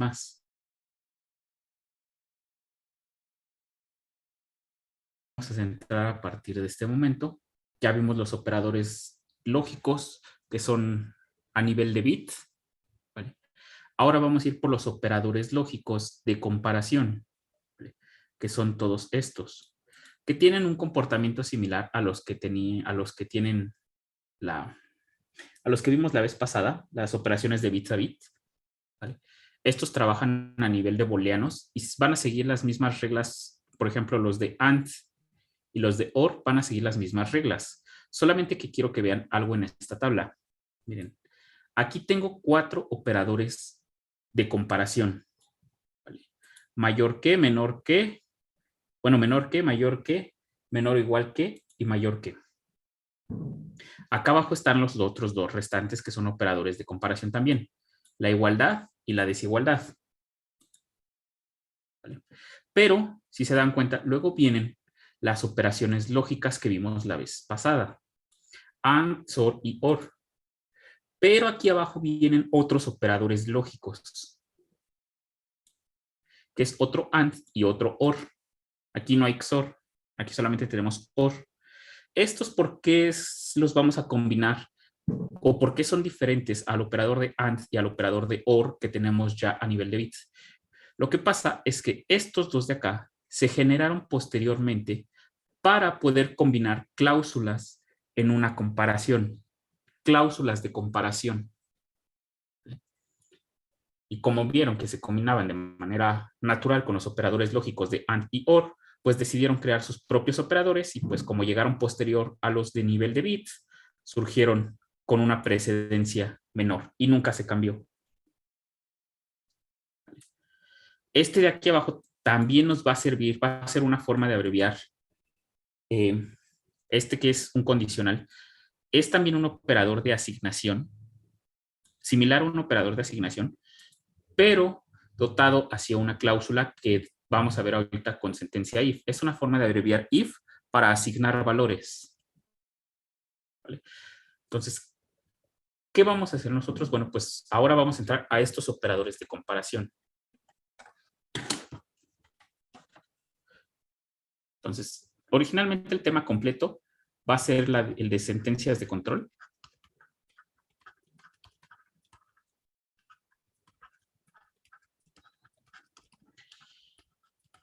más. Vamos a centrar a partir de este momento. Ya vimos los operadores lógicos que son a nivel de bit. ¿Vale? Ahora vamos a ir por los operadores lógicos de comparación, ¿vale? Que son todos estos, que tienen un comportamiento similar a los que tienen a los que vimos la vez pasada, las operaciones de bit a bit. ¿Vale? Estos trabajan a nivel de booleanos y van a seguir las mismas reglas. Por ejemplo, los de AND y los de OR van a seguir las mismas reglas. Solamente que quiero que vean algo en esta tabla. Miren, aquí tengo 4 operadores de comparación. ¿Vale? Mayor que, menor que, bueno, menor que, mayor que, menor o igual que y mayor que. Acá abajo están los otros 2 restantes que son operadores de comparación también. La igualdad y la desigualdad. ¿Vale? Pero, si se dan cuenta, luego vienen las operaciones lógicas que vimos la vez pasada. AND, XOR y OR. Pero aquí abajo vienen otros operadores lógicos, que es otro AND y otro OR. Aquí no hay XOR, aquí solamente tenemos OR. ¿Estos por qué los vamos a combinar? ¿O por qué son diferentes al operador de AND y al operador de OR que tenemos ya a nivel de bits? Lo que pasa es que estos dos de acá se generaron posteriormente para poder combinar cláusulas en una comparación. Cláusulas de comparación. Y como vieron que se combinaban de manera natural con los operadores lógicos de AND y OR, pues decidieron crear sus propios operadores y pues como llegaron posterior a los de nivel de bits, surgieron con una precedencia menor y nunca se cambió. Este de aquí abajo también nos va a servir, va a ser una forma de abreviar este que es un condicional. Es también un operador de asignación, similar a un operador de asignación, pero dotado hacia una cláusula que vamos a ver ahorita con sentencia if. Es una forma de abreviar if para asignar valores. ¿Vale? Entonces, ¿qué vamos a hacer nosotros? Bueno, pues ahora vamos a entrar a estos operadores de comparación. Entonces, originalmente el tema completo va a ser el de sentencias de control.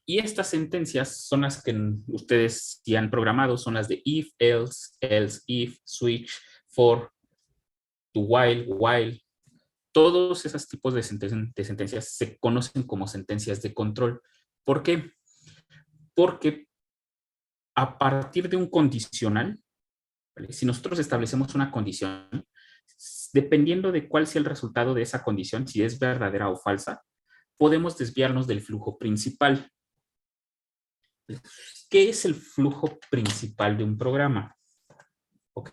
Y estas sentencias son las que ustedes ya han programado, son las de if, else, if, switch, for, to while. Todos esos tipos de sentencias se conocen como sentencias de control. ¿Por qué? Porque a partir de un condicional, ¿vale? Si nosotros establecemos una condición, dependiendo de cuál sea el resultado de esa condición, si es verdadera o falsa, podemos desviarnos del flujo principal. ¿Qué es el flujo principal de un programa? Ok.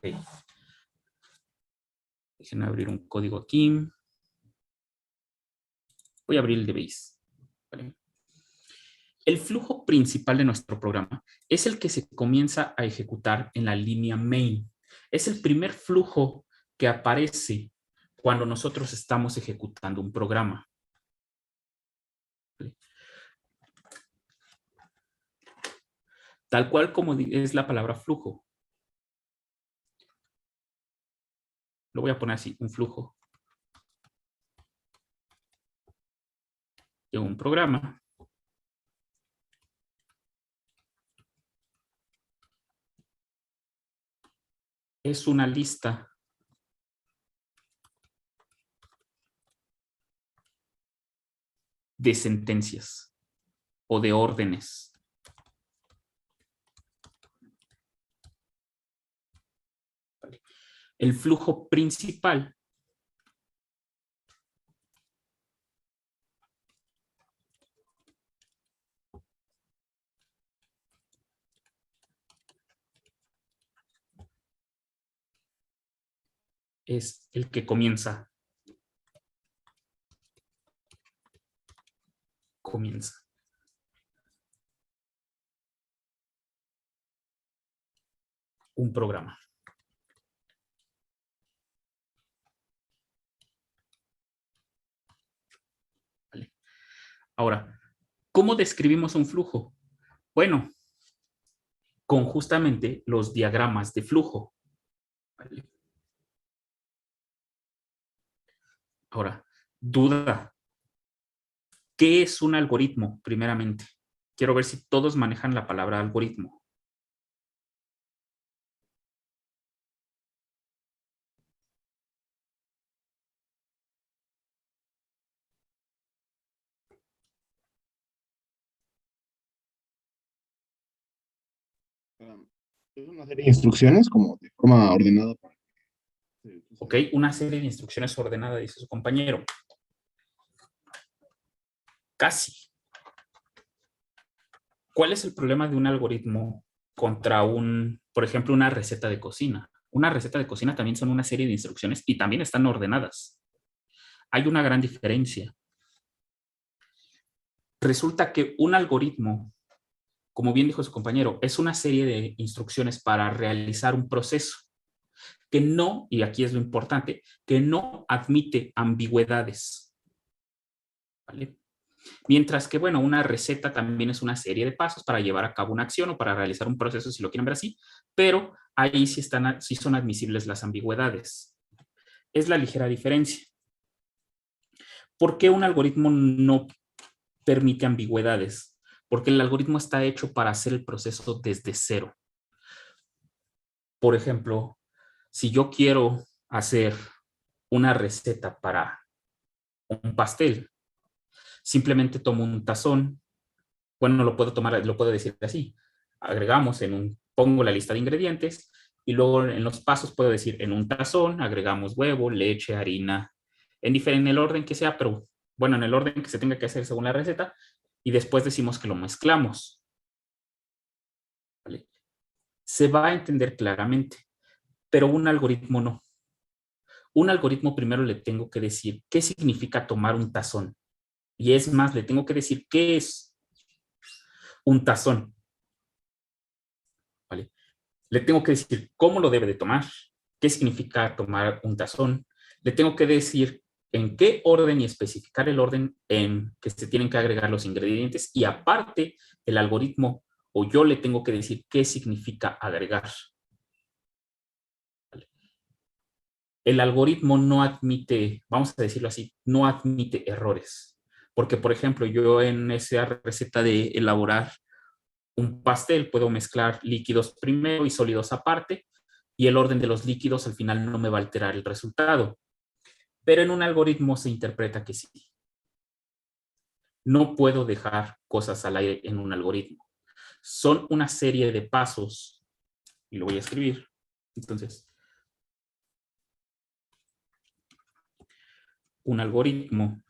Déjenme abrir un código aquí. Voy a abrir el de base. ¿Vale? El flujo principal de nuestro programa es el que se comienza a ejecutar en la línea main. Es el primer flujo que aparece cuando nosotros estamos ejecutando un programa. ¿Vale? Tal cual como es la palabra flujo. Lo voy a poner así, un flujo de un programa. Es una lista de sentencias o de órdenes. ¿Vale? El flujo principal es el que comienza un programa. ¿Vale? Ahora, ¿cómo describimos un flujo? Bueno, con justamente los diagramas de flujo. ¿Vale? Ahora, duda. ¿Qué es un algoritmo, primeramente? Quiero ver si todos manejan la palabra algoritmo. Es una serie de instrucciones como de forma ordenada. Ok, una serie de instrucciones ordenadas, dice su compañero. Casi. ¿Cuál es el problema de un algoritmo contra por ejemplo, una receta de cocina? Una receta de cocina también son una serie de instrucciones y también están ordenadas. Hay una gran diferencia. Resulta que un algoritmo, como bien dijo su compañero, es una serie de instrucciones para realizar un proceso que no, y aquí es lo importante, que no admite ambigüedades. ¿Vale? Mientras que, bueno, una receta también es una serie de pasos para llevar a cabo una acción o para realizar un proceso, si lo quieren ver así, pero ahí sí son admisibles las ambigüedades. Es la ligera diferencia. ¿Por qué un algoritmo no permite ambigüedades? Porque el algoritmo está hecho para hacer el proceso desde cero. Por ejemplo, si yo quiero hacer una receta para un pastel, simplemente tomo un tazón, bueno, lo puedo decir así, pongo la lista de ingredientes y luego en los pasos puedo decir en un tazón agregamos huevo, leche, harina, en el orden que sea, pero bueno, en el orden que se tenga que hacer según la receta y después decimos que lo mezclamos. ¿Vale? Se va a entender claramente, pero un algoritmo no. Un algoritmo primero le tengo que decir qué significa tomar un tazón. Y es más, le tengo que decir qué es un tazón. ¿Vale? Le tengo que decir cómo lo debe de tomar, qué significa tomar un tazón. Le tengo que decir en qué orden y especificar el orden en que se tienen que agregar los ingredientes. Y aparte, el algoritmo o yo le tengo que decir qué significa agregar. ¿Vale? El algoritmo no admite, vamos a decirlo así, no admite errores. Porque, por ejemplo, yo en esa receta de elaborar un pastel puedo mezclar líquidos primero y sólidos aparte, y el orden de los líquidos al final no me va a alterar el resultado. Pero en un algoritmo se interpreta que sí. No puedo dejar cosas al aire en un algoritmo. Son una serie de pasos, y lo voy a escribir. Entonces, un algoritmo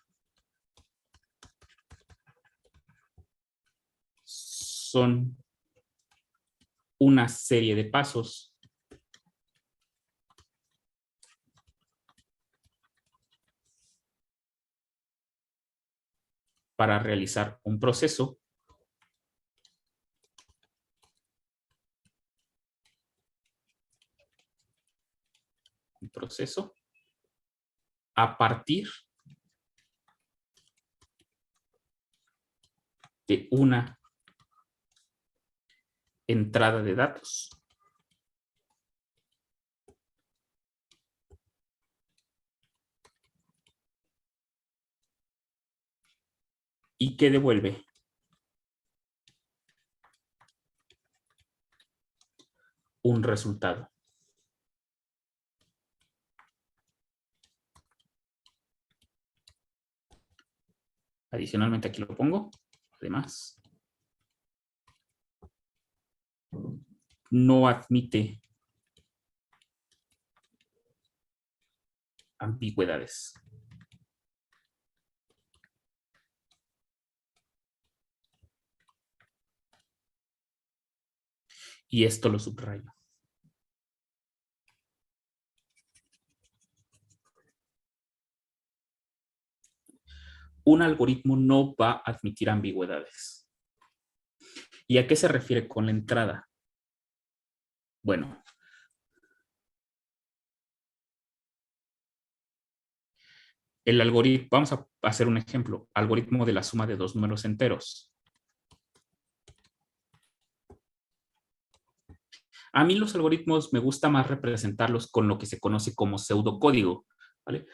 son una serie de pasos para realizar un proceso a partir de una entrada de datos. Y que devuelve un resultado. Adicionalmente aquí lo pongo. Además, no admite ambigüedades. Y esto lo subrayo. Un algoritmo no va a admitir ambigüedades. ¿Y a qué se refiere con la entrada? Bueno, el algoritmo, vamos a hacer un ejemplo, algoritmo de la suma de dos números enteros. A mí los algoritmos me gusta más representarlos con lo que se conoce como pseudocódigo, ¿vale?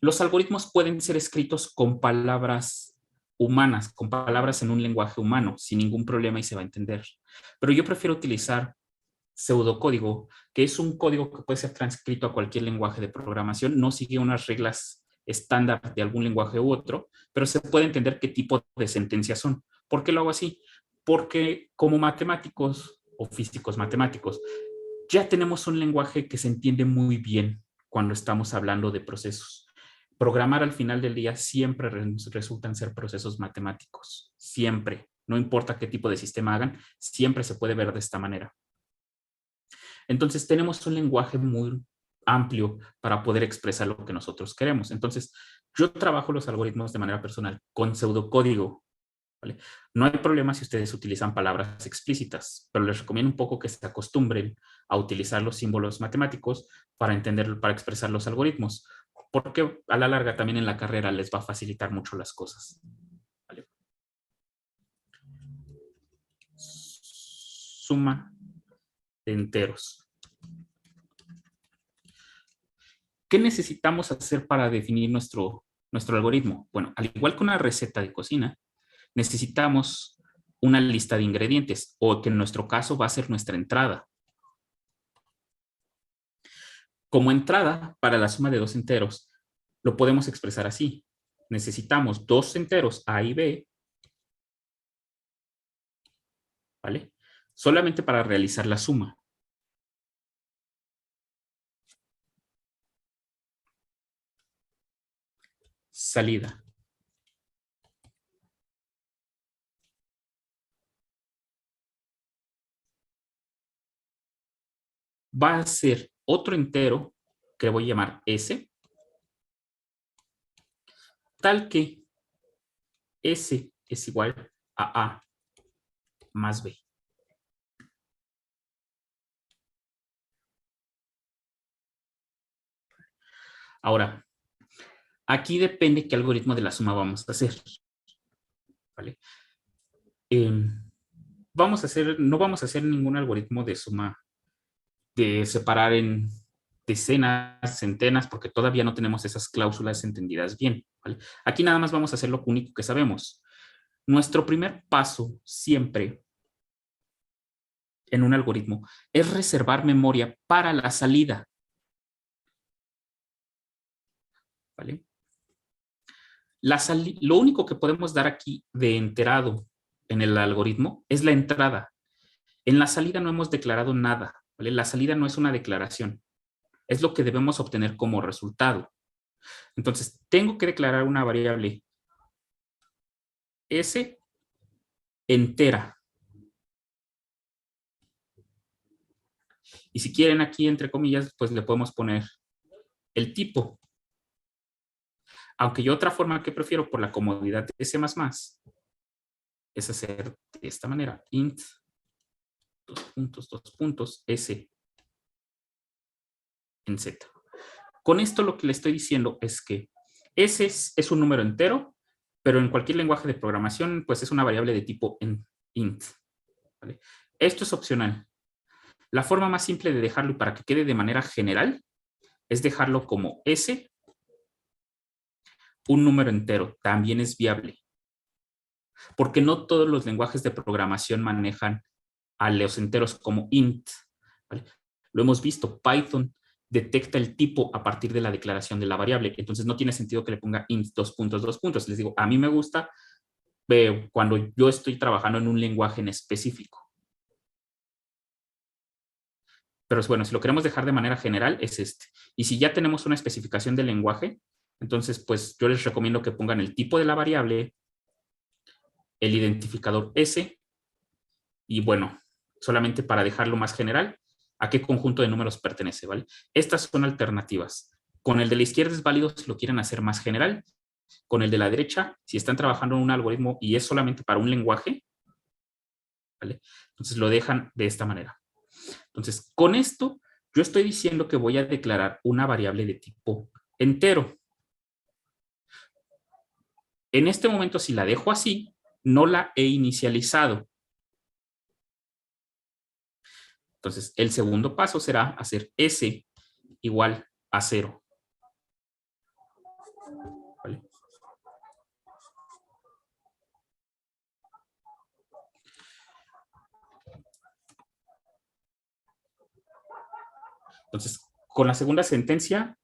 Los algoritmos pueden ser escritos con palabras humanas, con palabras en un lenguaje humano, sin ningún problema y se va a entender. Pero yo prefiero utilizar pseudocódigo, que es un código que puede ser transcrito a cualquier lenguaje de programación, no sigue unas reglas estándar de algún lenguaje u otro, pero se puede entender qué tipo de sentencias son. ¿Por qué lo hago así? Porque como matemáticos o físicos matemáticos, ya tenemos un lenguaje que se entiende muy bien cuando estamos hablando de procesos. Programar al final del día siempre resultan ser procesos matemáticos, siempre. No importa qué tipo de sistema hagan, siempre se puede ver de esta manera. Entonces tenemos un lenguaje muy amplio para poder expresar lo que nosotros queremos. Entonces yo trabajo los algoritmos de manera personal con pseudocódigo, ¿vale? No hay problema si ustedes utilizan palabras explícitas, pero les recomiendo un poco que se acostumbren a utilizar los símbolos matemáticos para entender, para expresar los algoritmos, porque a la larga también en la carrera les va a facilitar mucho las cosas, ¿vale? Suma de enteros. ¿Qué necesitamos hacer para definir nuestro algoritmo? Bueno, al igual que una receta de cocina, necesitamos una lista de ingredientes, o que en nuestro caso va a ser nuestra entrada. Como entrada para la suma de dos enteros, lo podemos expresar así. Necesitamos dos enteros A y B, ¿vale? Solamente para realizar la suma. Salida. Va a ser otro entero que voy a llamar S, tal que S es igual a A más B. Ahora, aquí depende qué algoritmo de la suma vamos a hacer, ¿vale? No vamos a hacer ningún algoritmo de suma, de separar en decenas, centenas, porque todavía no tenemos esas cláusulas entendidas bien, ¿vale? Aquí nada más vamos a hacer lo único que sabemos. Nuestro primer paso siempre en un algoritmo es reservar memoria para la salida, ¿vale? Lo único que podemos dar aquí de enterado en el algoritmo es la entrada. En la salida no hemos declarado nada, ¿vale? La salida no es una declaración, es lo que debemos obtener como resultado. Entonces, tengo que declarar una variable S entera. Y si quieren aquí, entre comillas, pues le podemos poner el tipo. Aunque yo otra forma que prefiero por la comodidad de C++ es hacer de esta manera. Int, dos puntos, S en Z. Con esto lo que le estoy diciendo es que S es un número entero, pero en cualquier lenguaje de programación, pues es una variable de tipo int. ¿Vale? Esto es opcional. La forma más simple de dejarlo para que quede de manera general es dejarlo como S, un número entero, también es viable. Porque no todos los lenguajes de programación manejan a los enteros como int, ¿vale? Lo hemos visto, Python detecta el tipo a partir de la declaración de la variable, entonces no tiene sentido que le ponga int dos puntos. Les digo, a mí me gusta cuando yo estoy trabajando en un lenguaje en específico. Pero bueno, si lo queremos dejar de manera general, es este. Y si ya tenemos una especificación del lenguaje, entonces pues yo les recomiendo que pongan el tipo de la variable, el identificador S, y bueno, solamente para dejarlo más general, a qué conjunto de números pertenece, ¿vale? Estas son alternativas. Con el de la izquierda es válido si lo quieren hacer más general. Con el de la derecha, si están trabajando en un algoritmo y es solamente para un lenguaje, ¿vale? Entonces lo dejan de esta manera. Entonces, con esto, yo estoy diciendo que voy a declarar una variable de tipo entero. En este momento, si la dejo así, no la he inicializado. Entonces, el segundo paso será hacer S igual a 0. ¿Vale? Entonces, con la segunda sentencia,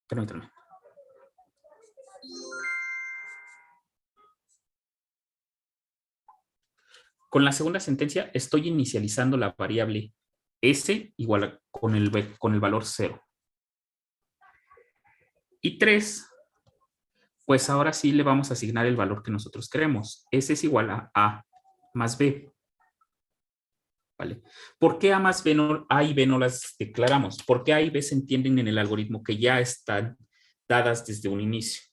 permítanme. Con la segunda sentencia estoy inicializando la variable S igual con el valor 0. Y 3, pues ahora sí le vamos a asignar el valor que nosotros queremos. S es igual a más B. ¿Vale? ¿Por qué A y B no las declaramos? Porque A y B se entienden en el algoritmo que ya están dadas desde un inicio.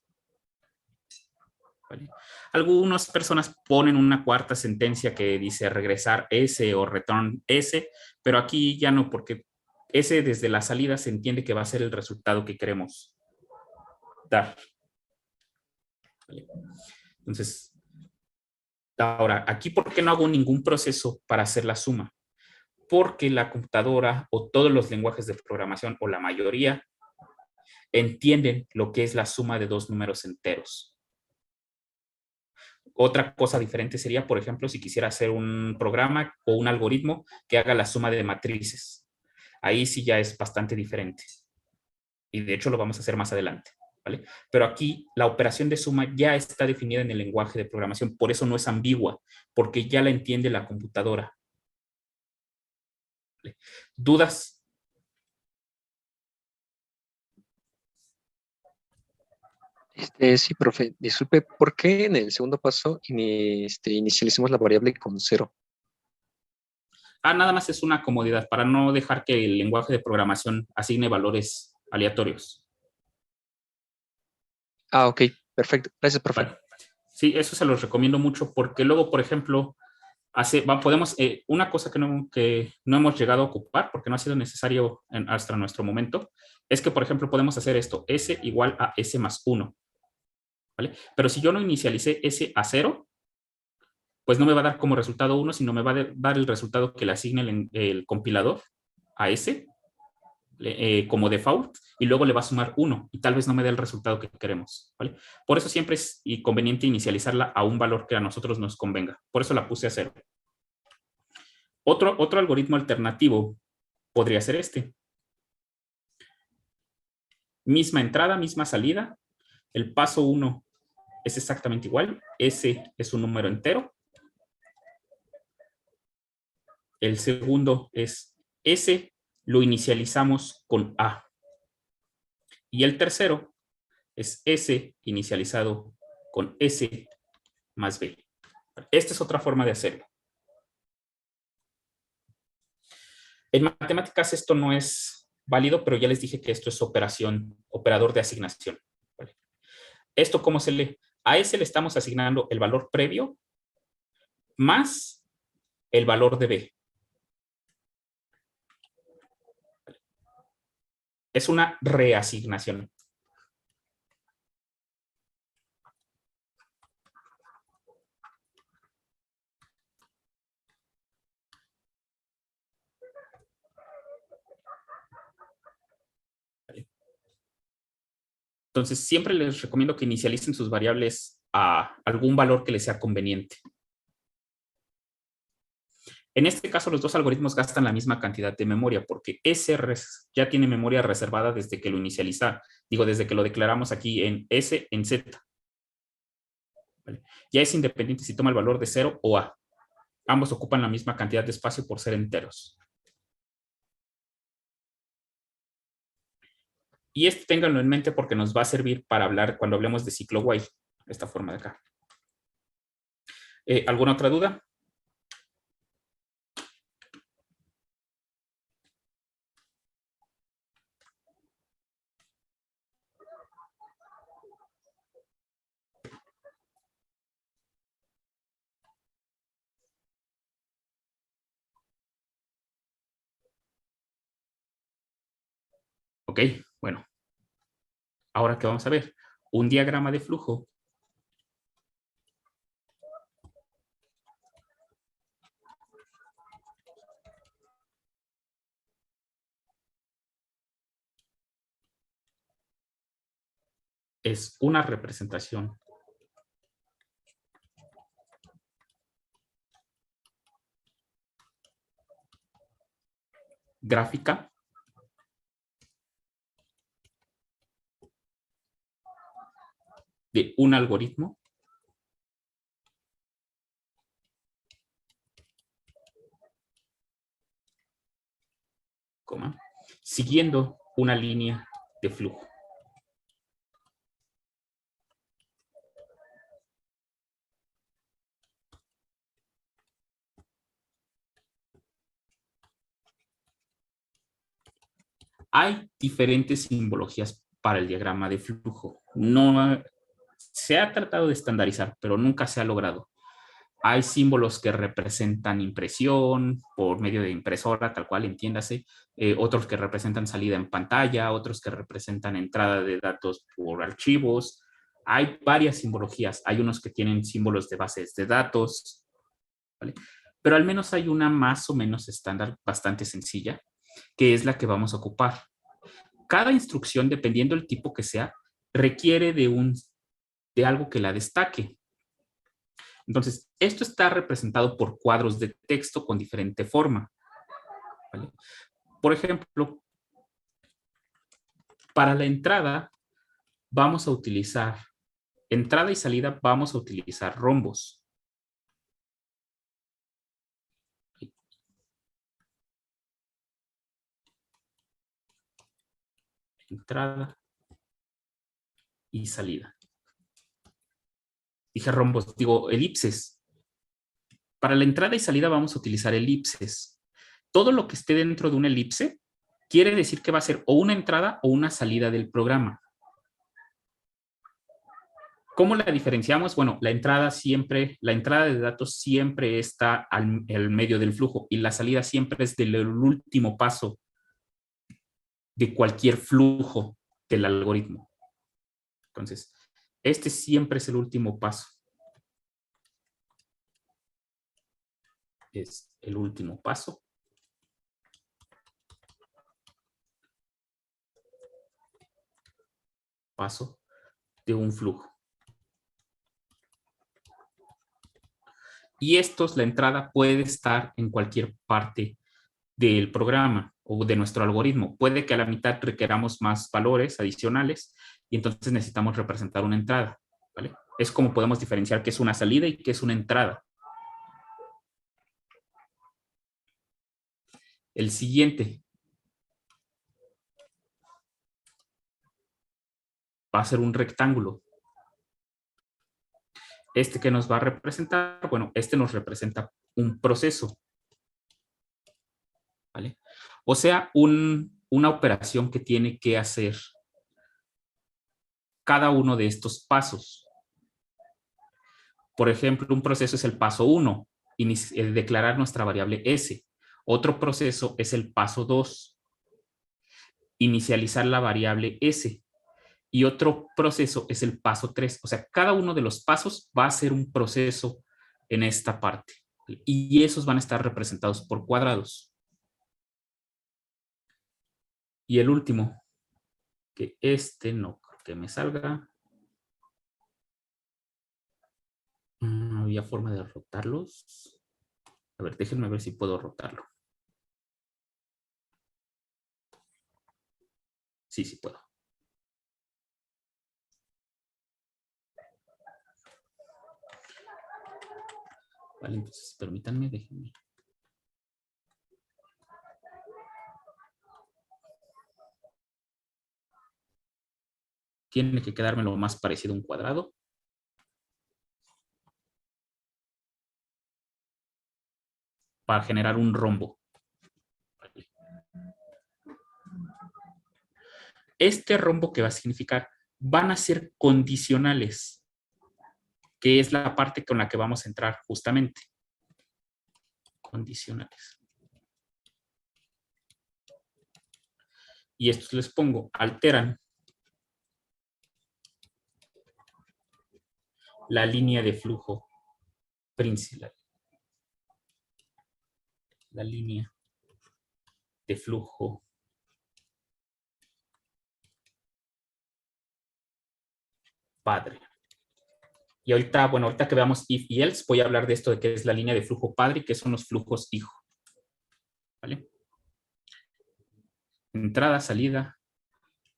¿Vale? Algunas personas ponen una cuarta sentencia que dice regresar S o return S, pero aquí ya no, porque S desde la salida se entiende que va a ser el resultado que queremos dar. ¿Vale? Entonces, ahora, aquí, ¿por qué no hago ningún proceso para hacer la suma? Porque la computadora o todos los lenguajes de programación o la mayoría entienden lo que es la suma de dos números enteros. Otra cosa diferente sería, por ejemplo, si quisiera hacer un programa o un algoritmo que haga la suma de matrices. Ahí sí ya es bastante diferente. Y de hecho lo vamos a hacer más adelante. ¿Vale? Pero aquí la operación de suma ya está definida en el lenguaje de programación, por eso no es ambigua, porque ya la entiende la computadora. ¿Vale? ¿Dudas? Sí, profe, disculpe, ¿por qué en el segundo paso inicialicemos la variable con 0? Nada más es una comodidad para no dejar que el lenguaje de programación asigne valores aleatorios. Ah, ok, perfecto. Gracias, profe. Vale. Sí, eso se los recomiendo mucho porque luego, por ejemplo, podemos, una cosa que no hemos llegado a ocupar porque no ha sido necesario hasta nuestro momento, es que, por ejemplo, podemos hacer esto, S igual a S más 1. ¿Vale? Pero si yo no inicialicé S a 0, pues no me va a dar como resultado 1, sino me va a dar el resultado que le asigne el compilador a S como default y luego le va a sumar 1 y tal vez no me dé el resultado que queremos. ¿Vale? Por eso siempre es conveniente inicializarla a un valor que a nosotros nos convenga. Por eso la puse a 0. Otro algoritmo alternativo podría ser este. Misma entrada, misma salida. El paso 1 es exactamente igual. S es un número entero. El segundo es S, lo inicializamos con A. Y el tercero es S inicializado con S más B. Esta es otra forma de hacerlo. En matemáticas esto no es válido, pero ya les dije que esto es operador de asignación. ¿Vale? ¿Esto cómo se lee? A S le estamos asignando el valor previo más el valor de B. Es una reasignación. Entonces, siempre les recomiendo que inicialicen sus variables a algún valor que les sea conveniente. En este caso, los dos algoritmos gastan la misma cantidad de memoria porque S ya tiene memoria reservada desde que lo desde que lo declaramos aquí en S en Z. ¿Vale? Ya es independiente si toma el valor de 0 o A. Ambos ocupan la misma cantidad de espacio por ser enteros. Y ténganlo en mente porque nos va a servir para hablar cuando hablemos de ciclo while, esta forma de acá. ¿Alguna otra duda? Ok, bueno. Ahora, ¿qué vamos a ver? Un diagrama de flujo es una representación gráfica de un algoritmo siguiendo una línea de flujo. Hay diferentes simbologías para el diagrama de flujo. No se ha tratado de estandarizar, pero nunca se ha logrado. Hay símbolos que representan impresión por medio de impresora, tal cual, entiéndase. Otros que representan salida en pantalla, otros que representan entrada de datos por archivos. Hay varias simbologías. Hay unos que tienen símbolos de bases de datos, ¿vale? Pero al menos hay una más o menos estándar, bastante sencilla, que es la que vamos a ocupar. Cada instrucción, dependiendo del tipo que sea, requiere de algo que la destaque. Entonces, esto está representado por cuadros de texto con diferente forma, ¿vale? Por ejemplo, para la entrada vamos a utilizar, entrada y salida vamos a utilizar rombos. Entrada y salida. Dije rombos, digo elipses. Para la entrada y salida vamos a utilizar elipses. Todo lo que esté dentro de una elipse quiere decir que va a ser o una entrada o una salida del programa. ¿Cómo la diferenciamos? Bueno, la entrada de datos siempre está al medio del flujo y la salida siempre es del último paso de cualquier flujo del algoritmo. Entonces, este siempre es el último paso. Es el último paso. Paso de un flujo. Y la entrada puede estar en cualquier parte del programa o de nuestro algoritmo. Puede que a la mitad requeramos más valores adicionales y entonces necesitamos representar una entrada, ¿vale? Es como podemos diferenciar qué es una salida y qué es una entrada. El siguiente va a ser un rectángulo. Este que nos va a representar, bueno, este nos representa un proceso, ¿vale? O sea, una operación que tiene que hacer cada uno de estos pasos. Por ejemplo, un proceso es el paso 1, declarar nuestra variable S. Otro proceso es el paso 2, inicializar la variable S. Y otro proceso es el paso 3. O sea, cada uno de los pasos va a ser un proceso en esta parte. Y esos van a estar representados por cuadrados. Y el último, que este no creo que me salga. Había forma de rotarlos. A ver, déjenme ver si puedo rotarlo. Sí, sí puedo. Vale, entonces permítanme, déjenme. Tiene que quedarme lo más parecido a un cuadrado. Para generar un rombo. Vale. Este rombo, ¿qué va a significar? Van a ser condicionales, que es la parte con la que vamos a entrar justamente. Condicionales. y estos les pongo, alteran la línea de flujo principal. La línea de flujo padre. Y ahorita, bueno, ahorita que veamos if y else, voy a hablar de esto de qué es la línea de flujo padre y qué son los flujos hijo. ¿Vale? Entrada, salida.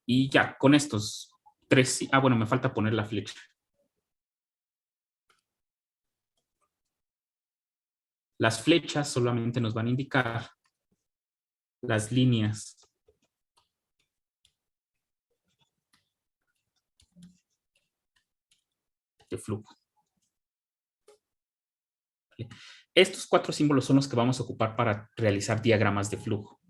Y ya, con estos tres. Ah, bueno, me falta poner la flecha. Las flechas solamente nos van a indicar las líneas de flujo. ¿Vale? Estos 4 símbolos son los que vamos a ocupar para realizar diagramas de flujo.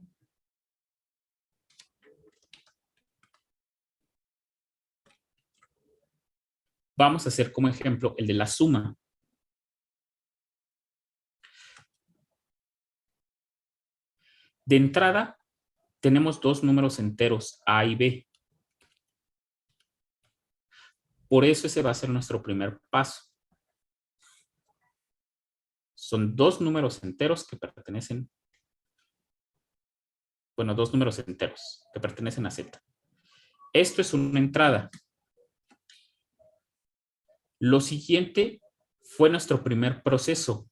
Vamos a hacer como ejemplo el de la suma. De entrada, tenemos 2 números enteros, A y B. Por eso ese va a ser nuestro primer paso. Son 2 números enteros que pertenecen, bueno, 2 números enteros que pertenecen a Z. Esto es una entrada. Lo siguiente fue nuestro primer proceso.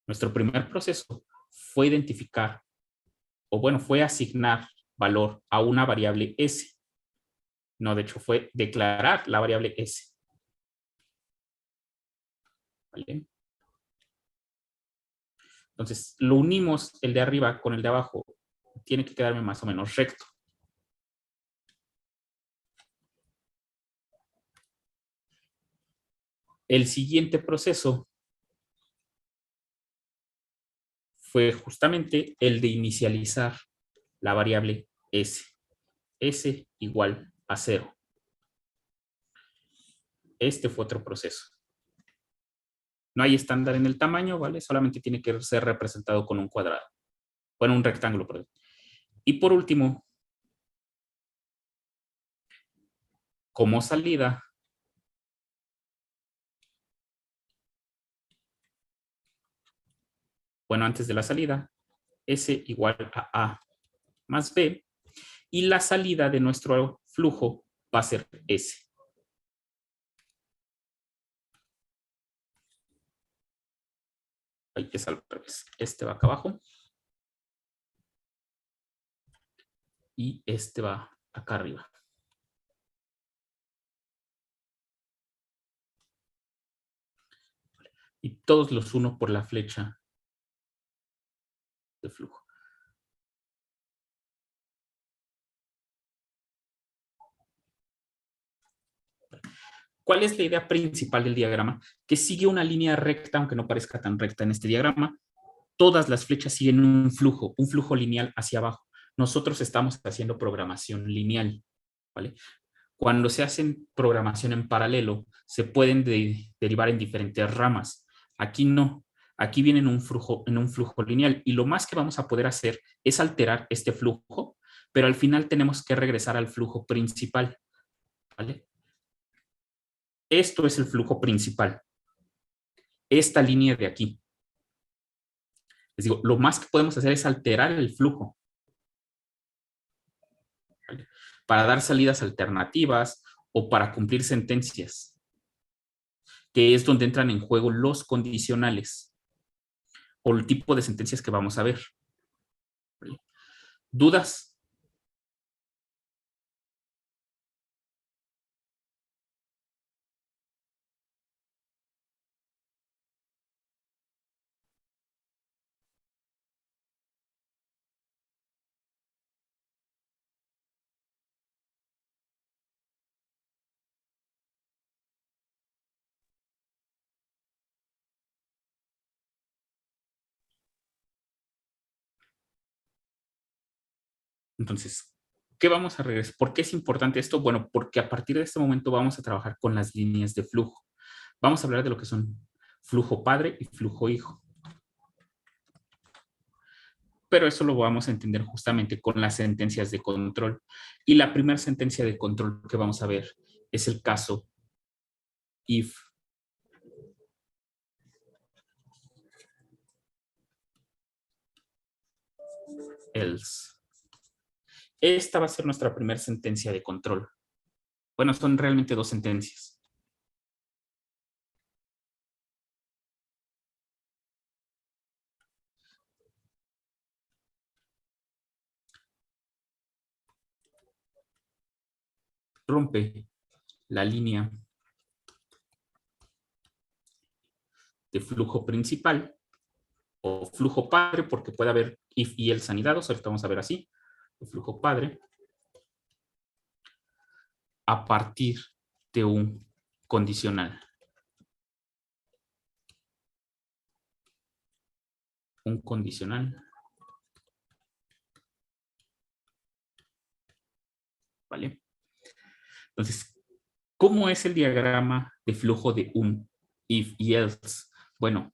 Nuestro primer proceso fue identificar, o bueno, fue asignar valor a una variable S. No, de hecho fue declarar la variable S. ¿Vale? Entonces, lo unimos el de arriba con el de abajo. Tiene que quedarme más o menos recto. El siguiente proceso fue justamente el de inicializar la variable S. S igual a 0. Este fue otro proceso. No hay estándar en el tamaño, ¿vale? Solamente tiene que ser representado con un cuadrado. Bueno, un rectángulo, perdón. Y por último, como salida, bueno, antes de la salida, S igual a más B, y la salida de nuestro flujo va a ser S. Ahí es al revés. Este va acá abajo. Y este va acá arriba. Y todos los uno por la flecha de flujo. ¿Cuál es la idea principal del diagrama? Que sigue una línea recta, aunque no parezca tan recta en este diagrama. Todas las flechas siguen un flujo lineal hacia abajo. Nosotros estamos haciendo programación lineal, ¿vale? Cuando se hacen programación en paralelo, se pueden derivar en diferentes ramas. Aquí no. Aquí viene en un flujo lineal. Y lo más que vamos a poder hacer es alterar este flujo, pero al final tenemos que regresar al flujo principal, ¿vale? Esto es el flujo principal. Esta línea de aquí. Les digo, lo más que podemos hacer es alterar el flujo, ¿vale? Para dar salidas alternativas o para cumplir sentencias, que es donde entran en juego los condicionales o el tipo de sentencias que vamos a ver. ¿Vale? ¿Dudas? Entonces, ¿qué vamos a regresar? ¿Por qué es importante esto? Bueno, porque a partir de este momento vamos a trabajar con las líneas de flujo. Vamos a hablar de lo que son flujo padre y flujo hijo. pero eso lo vamos a entender justamente con las sentencias de control. Y la primera sentencia de control que vamos a ver es el caso if else. Esta va a ser nuestra primera sentencia de control. Bueno, son realmente dos sentencias. Rompe la línea de flujo principal o flujo padre, porque puede haber if y else anidados. Ahorita vamos a ver así. El flujo padre a partir de un condicional. Un condicional. ¿Vale? Entonces, ¿cómo es el diagrama de flujo de un if y else? Bueno,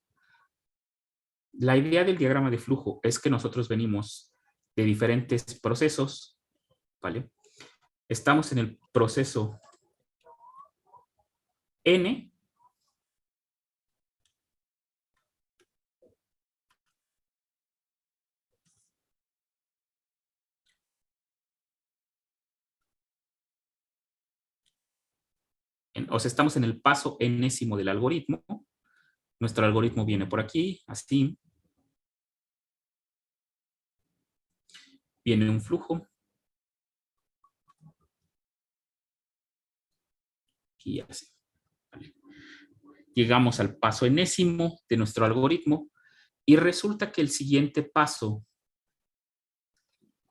la idea del diagrama de flujo es que nosotros venimos de diferentes procesos, ¿vale? Estamos en el proceso N, o sea, estamos en el paso enésimo del algoritmo. Nuestro algoritmo viene por aquí, así. Viene un flujo. Y así. ¿Vale? Llegamos al paso enésimo de nuestro algoritmo y resulta que el siguiente paso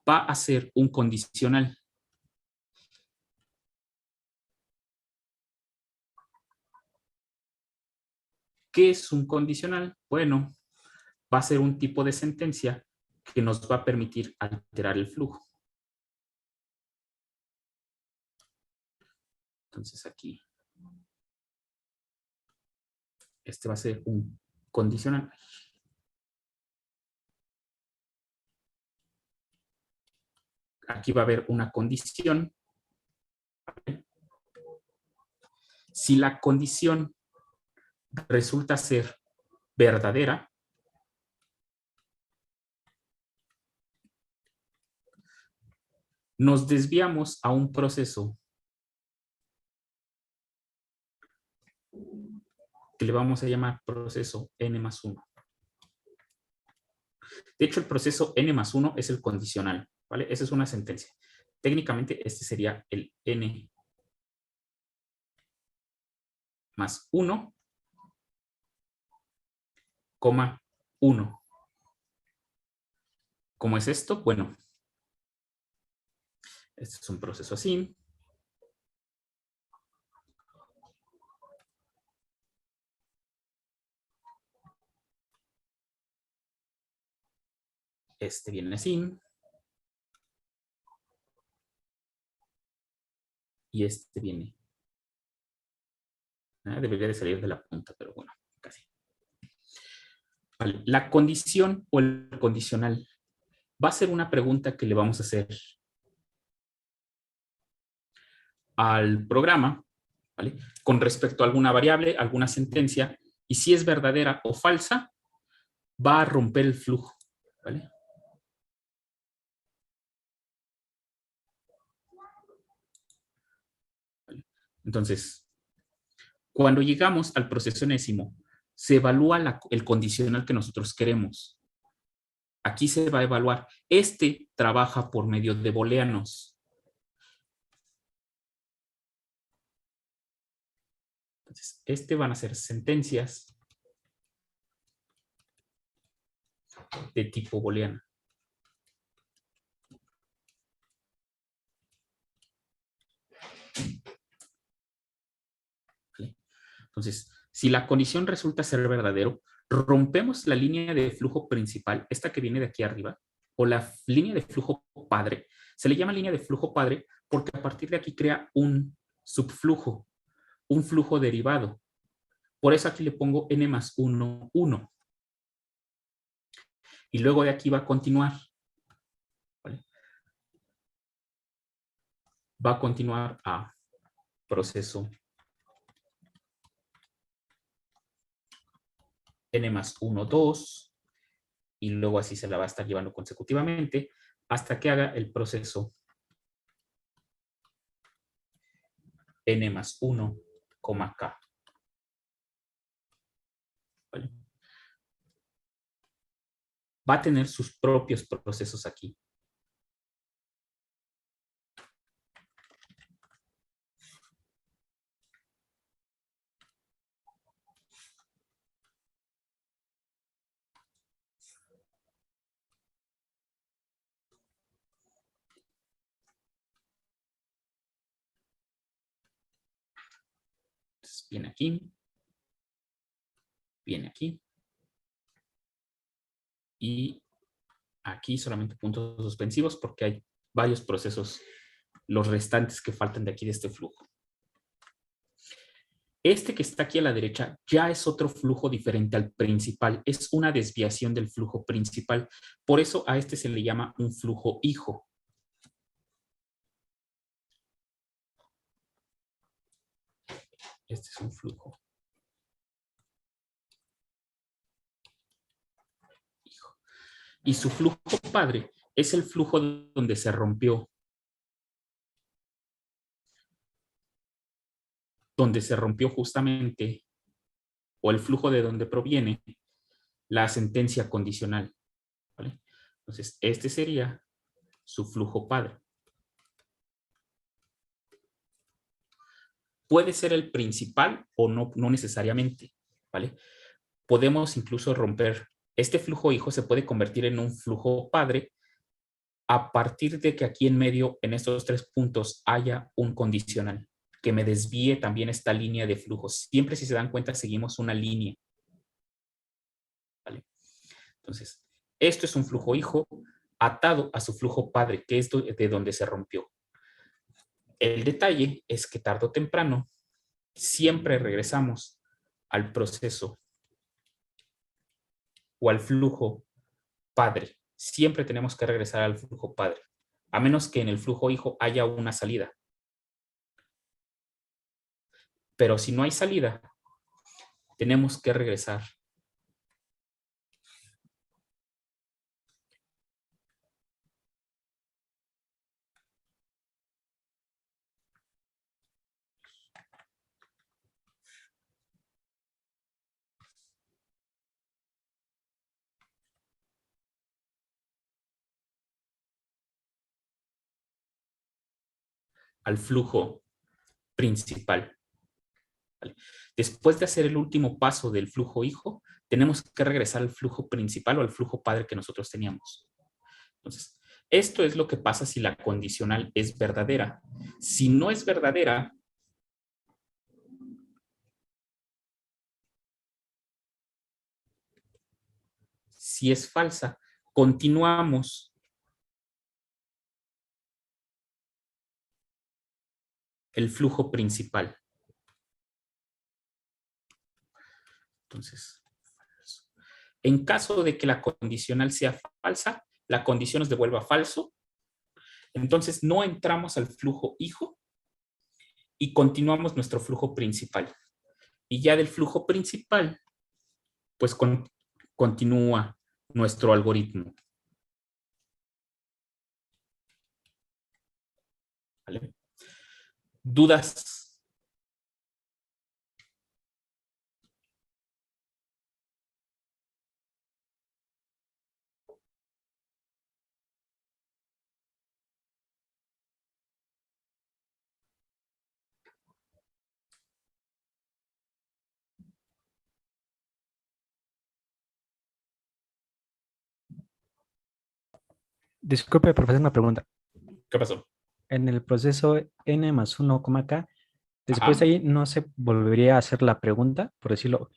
va a ser un condicional. ¿Qué es un condicional? Bueno, va a ser un tipo de sentencia que nos va a permitir alterar el flujo. Entonces aquí, este va a ser un condicional. Aquí va a haber una condición. Si la condición resulta ser verdadera, nos desviamos a un proceso que le vamos a llamar proceso n+1. De hecho, el proceso n+1 es el condicional, ¿vale? Esa es una sentencia. Técnicamente, este sería el n+1, 1. ¿Cómo es esto? Bueno, este es un proceso así. Este viene así. Y este viene. Debería de salir de la punta, pero bueno, casi. Vale. La condición o el condicional va a ser una pregunta que le vamos a hacer al programa, ¿vale? Con respecto a alguna variable, alguna sentencia, y si es verdadera o falsa, va a romper el flujo, ¿vale? Entonces, cuando llegamos al proceso enésimo, se evalúa el condicional que nosotros queremos. Aquí se va a evaluar. Este trabaja por medio de booleanos. Entonces, este van a ser sentencias de tipo booleano. ¿Vale? Entonces, si la condición resulta ser verdadero, rompemos la línea de flujo principal, esta que viene de aquí arriba, o la línea de flujo padre. Se le llama línea de flujo padre porque a partir de aquí crea un subflujo, un flujo derivado. Por eso aquí le pongo n+1, 1. Y luego de aquí va a continuar. ¿Vale? Va a continuar a proceso n más 1, 2, y luego así se la va a estar llevando consecutivamente hasta que haga el proceso n más 1, k. ¿Vale? Va a tener sus propios procesos aquí. Entonces, viene aquí, y aquí solamente puntos suspensivos porque hay varios procesos, los restantes que faltan de aquí de este flujo. Este que está aquí a la derecha ya es otro flujo diferente al principal, es una desviación del flujo principal. Por eso a este se le llama un flujo hijo. Este es un flujo hijo. Y su flujo padre es el flujo donde se rompió. Donde se rompió justamente, o el flujo de donde proviene la sentencia condicional. ¿Vale? Entonces, este sería su flujo padre. Puede ser el principal o no, no necesariamente. ¿Vale? Podemos incluso romper. Este flujo hijo se puede convertir en un flujo padre a partir de que aquí en medio, en estos 3 puntos, haya un condicional que me desvíe también esta línea de flujos. Siempre, si se dan cuenta, seguimos una línea. ¿Vale? Entonces, esto es un flujo hijo atado a su flujo padre, que es de donde se rompió. El detalle es que tarde o temprano siempre regresamos al proceso o al flujo padre. Siempre tenemos que regresar al flujo padre, a menos que en el flujo hijo haya una salida. Pero si no hay salida, tenemos que regresar al flujo principal. ¿Vale? Después de hacer el último paso del flujo hijo, tenemos que regresar al flujo principal o al flujo padre que nosotros teníamos. Entonces, esto es lo que pasa si la condicional es verdadera. Si no es verdadera, si es falsa, continuamos el flujo principal. Entonces, en caso de que la condicional sea falsa, la condición nos devuelva falso, entonces no entramos al flujo hijo y continuamos nuestro flujo principal. Y ya del flujo principal, pues continúa nuestro algoritmo. ¿Vale? ¿Dudas? Disculpe, profesor, una pregunta. ¿Qué pasó? En el proceso n más 1, k, después Ajá. ahí no se volvería a hacer la pregunta, por decirlo.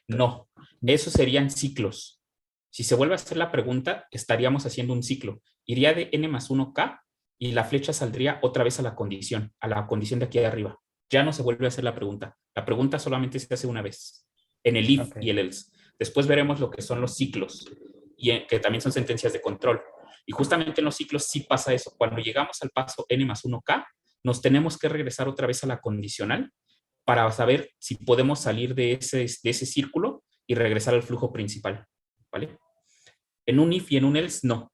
No, esos serían ciclos. Si se vuelve a hacer la pregunta, estaríamos haciendo un ciclo. Iría de n más 1k y la flecha saldría otra vez a la condición de aquí de arriba. Ya no se vuelve a hacer la pregunta. La pregunta solamente se hace una vez, en el if Ok. y el else. Después veremos lo que son los ciclos. que también son sentencias de control. Y justamente en los ciclos sí pasa eso. Cuando llegamos al paso n más 1k, nos tenemos que regresar otra vez a la condicional para saber si podemos salir de ese círculo y regresar al flujo principal, ¿vale? En un if y en un else, no.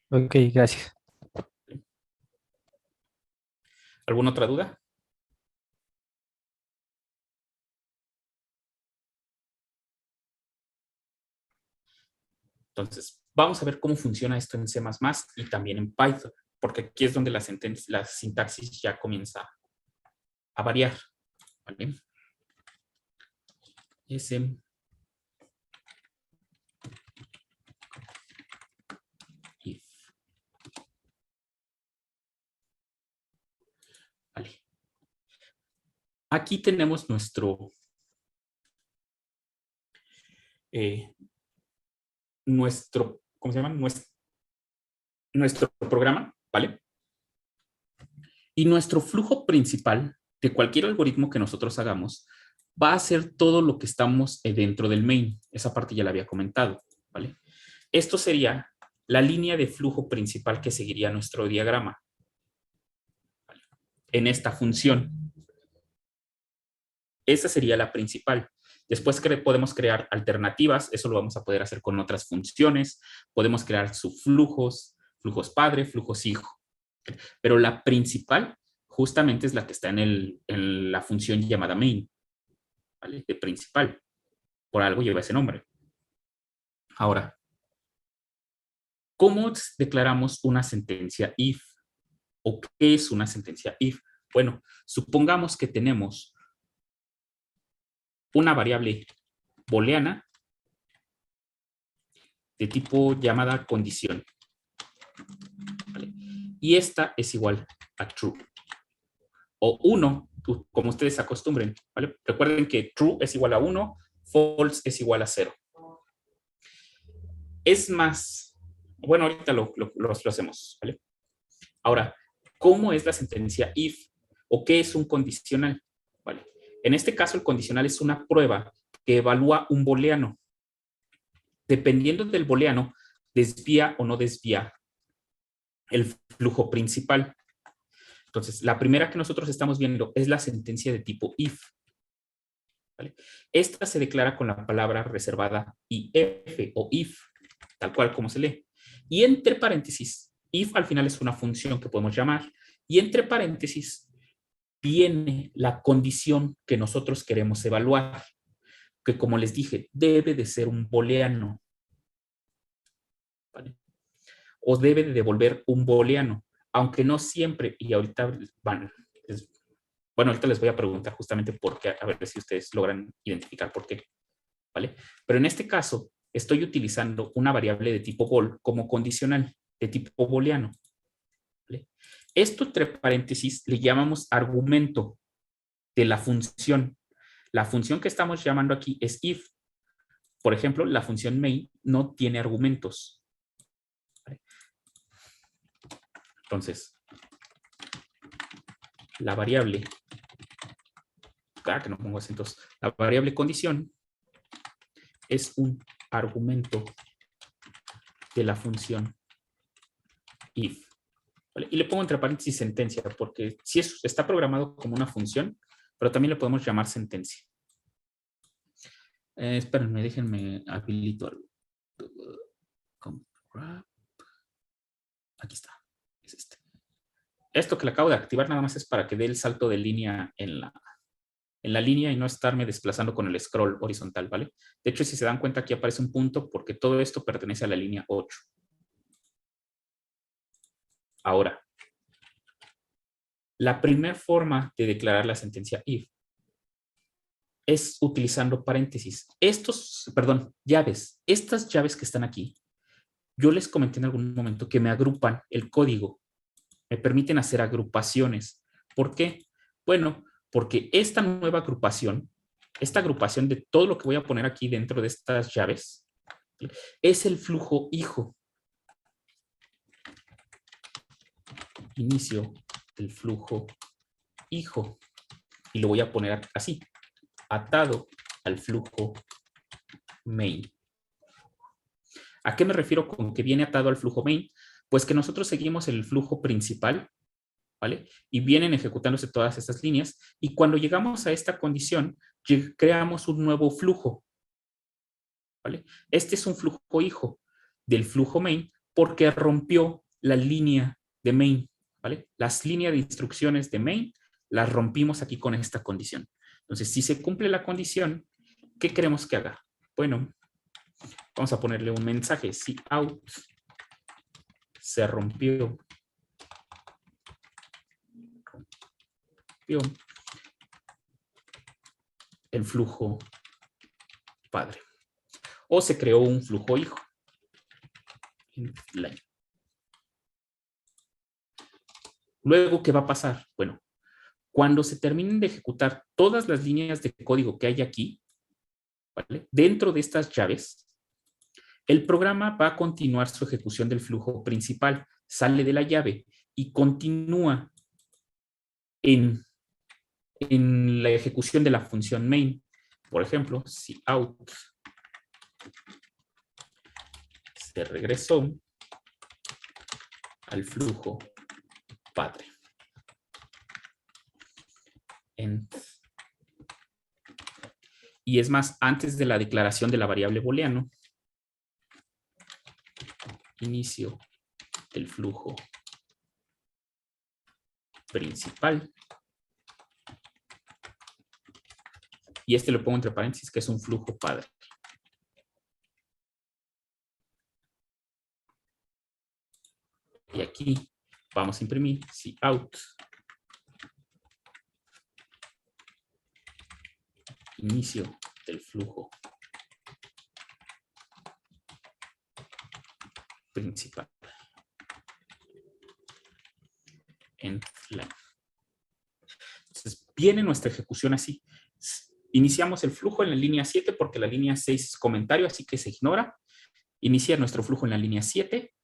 Ok, gracias. ¿Alguna otra duda? Entonces, vamos a ver cómo funciona esto en C++ y también en Python, porque aquí es donde la sintaxis ya comienza a variar, ¿vale? If. Vale. Aquí tenemos nuestro ¿cómo se llama? Nuestro programa, ¿vale? Y nuestro flujo principal de cualquier algoritmo que nosotros hagamos va a ser todo lo que estamos dentro del main. Esa parte ya la había comentado, ¿vale? Esto sería la línea de flujo principal que seguiría nuestro diagrama, ¿vale? En esta función. Esa sería la principal. Después podemos crear alternativas, eso lo vamos a poder hacer con otras funciones. Podemos crear subflujos, flujos padre, flujos hijo. Pero la principal justamente es la que está en la función llamada main, ¿vale? De principal. Por algo lleva ese nombre. Ahora, ¿cómo declaramos una sentencia if? ¿O qué es una sentencia if? Bueno, supongamos que tenemos una variable booleana de tipo llamada condición, ¿vale? Y esta es igual a true. O 1, como ustedes se acostumbren, ¿vale? Recuerden que true es igual a 1, false es igual a 0. Es más, bueno, ahorita lo hacemos, ¿vale? Ahora, ¿cómo es la sentencia if? ¿O qué es un condicional? ¿Vale? En este caso, el condicional es una prueba que evalúa un booleano. Dependiendo del booleano, desvía o no desvía el flujo principal. Entonces, la primera que nosotros estamos viendo es la sentencia de tipo if, ¿vale? Esta se declara con la palabra reservada if o if, tal cual como se lee. Y entre paréntesis, if al final es una función que podemos llamar, y entre paréntesis viene la condición que nosotros queremos evaluar, que como les dije, debe de ser un booleano, ¿vale? O debe de devolver un booleano, aunque no siempre, y ahorita bueno, ahorita les voy a preguntar justamente por qué, a ver si ustedes logran identificar por qué, ¿vale? Pero en este caso, estoy utilizando una variable de tipo bool como condicional, de tipo booleano, ¿vale? Esto, entre paréntesis, le llamamos argumento de la función. La función que estamos llamando aquí es if. Por ejemplo, la función main no tiene argumentos, ¿vale? Entonces, la variable, que no pongo acentos, la variable condición es un argumento de la función if, ¿vale? Y le pongo entre paréntesis sentencia, porque sí está programado como una función, pero también le podemos llamar sentencia. Espérenme, déjenme habilito algo. Aquí está, es este. Esto que le acabo de activar nada más es para que dé el salto de línea en la línea y no estarme desplazando con el scroll horizontal, ¿vale? De hecho, si se dan cuenta, aquí aparece un punto porque todo esto pertenece a la línea 8. Ahora, la primera forma de declarar la sentencia if es utilizando paréntesis. Llaves. Estas llaves que están aquí, yo les comenté en algún momento que me agrupan el código, me permiten hacer agrupaciones. ¿Por qué? Bueno, porque esta nueva agrupación, esta agrupación de todo lo que voy a poner aquí dentro de estas llaves, es el flujo hijo. Inicio del flujo hijo. Y lo voy a poner así, atado al flujo main. ¿A qué me refiero con que viene atado al flujo main? Pues que nosotros seguimos el flujo principal, ¿vale? Y vienen ejecutándose todas estas líneas, y cuando llegamos a esta condición, creamos un nuevo flujo, ¿vale? Este es un flujo hijo del flujo main porque rompió la línea de main, ¿vale? Las líneas de instrucciones de main las rompimos aquí con esta condición. Entonces, si se cumple la condición, ¿qué queremos que haga? Bueno, vamos a ponerle un mensaje, si out se rompió el flujo padre. O se creó un flujo hijo. Luego, ¿qué va a pasar? Bueno, cuando se terminen de ejecutar todas las líneas de código que hay aquí, ¿vale? Dentro de estas llaves, el programa va a continuar su ejecución del flujo principal, sale de la llave y continúa en la ejecución de la función main. Por ejemplo, si out se regresó al flujo padre. Y es más, antes de la declaración de la variable booleano, inicio el flujo principal. Y este lo pongo entre paréntesis, que es un flujo padre. Y aquí vamos a imprimir si out inicio del flujo principal. En line. Entonces, viene nuestra ejecución así. Iniciamos el flujo en la línea 7 porque la línea 6 es comentario, así que se ignora. Inicia nuestro flujo en la línea 7,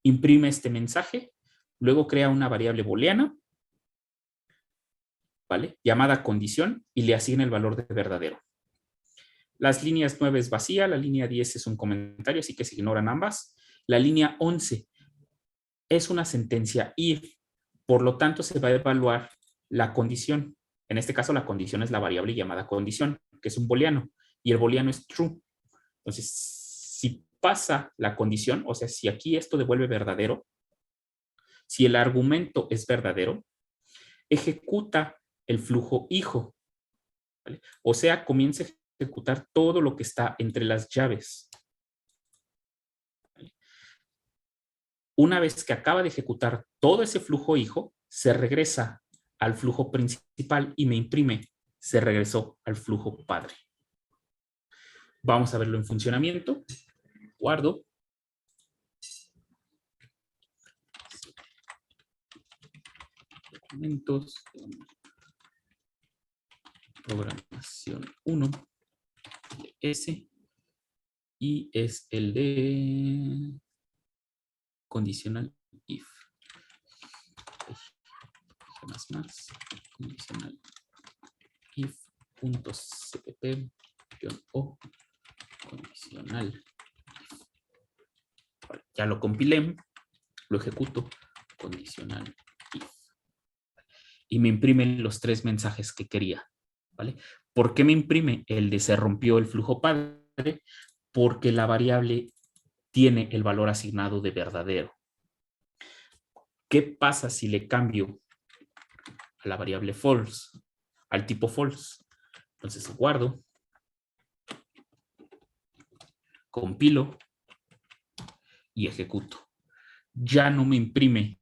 imprime este mensaje, luego crea una variable booleana, ¿vale? Llamada condición y le asigna el valor de verdadero. Las líneas 9 es vacía, la línea 10 es un comentario, así que se ignoran ambas. La línea 11 es una sentencia if, por lo tanto se va a evaluar la condición. En este caso la condición es la variable llamada condición, que es un booleano, y el booleano es true. Entonces, si pasa la condición, o sea, si aquí esto devuelve verdadero, si el argumento es verdadero, ejecuta el flujo hijo, ¿vale? O sea, comienza a ejecutar todo lo que está entre las llaves. ¿Vale? Una vez que acaba de ejecutar todo ese flujo hijo, se regresa al flujo principal y me imprime, se regresó al flujo padre. Vamos a verlo en funcionamiento. Guardo. Documentos. Programación 1. S. Y es el de condicional if. Más. Condicional if. .cpp-o condicional. Vale, ya lo compilé, lo ejecuto, condicional if. Y me imprime los 3 mensajes que quería, ¿vale? ¿Por qué me imprime el de se rompió el flujo padre? Porque la variable tiene el valor asignado de verdadero. ¿Qué pasa si le cambio a la variable false, al tipo false? Entonces guardo, compilo y ejecuto. Ya no me imprime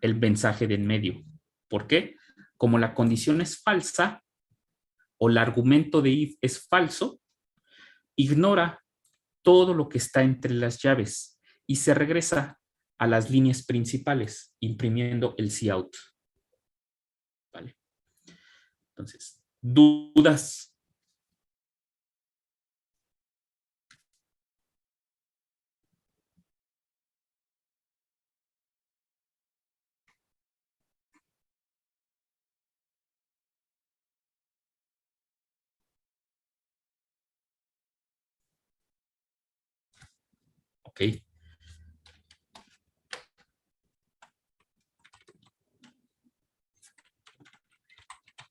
el mensaje de en medio. ¿Por qué? Como la condición es falsa o el argumento de if es falso, ignora todo lo que está entre las llaves y se regresa a las líneas principales imprimiendo el cout. ¿Vale? Entonces, ¿dudas? Ok. ¿ok?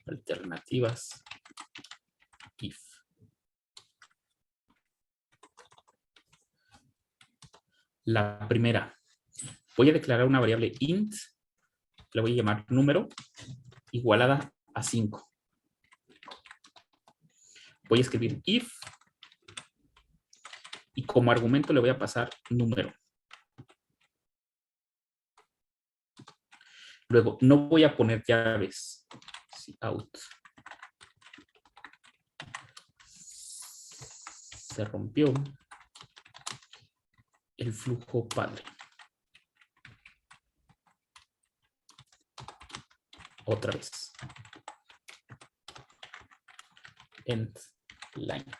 Alternativas, if. La primera, voy a declarar una variable int, la voy a llamar número, igualada a 5. Voy a escribir if, y como argumento le voy a pasar número. Luego, no voy a poner llaves. Out. Se rompió el flujo padre. Otra vez. End line.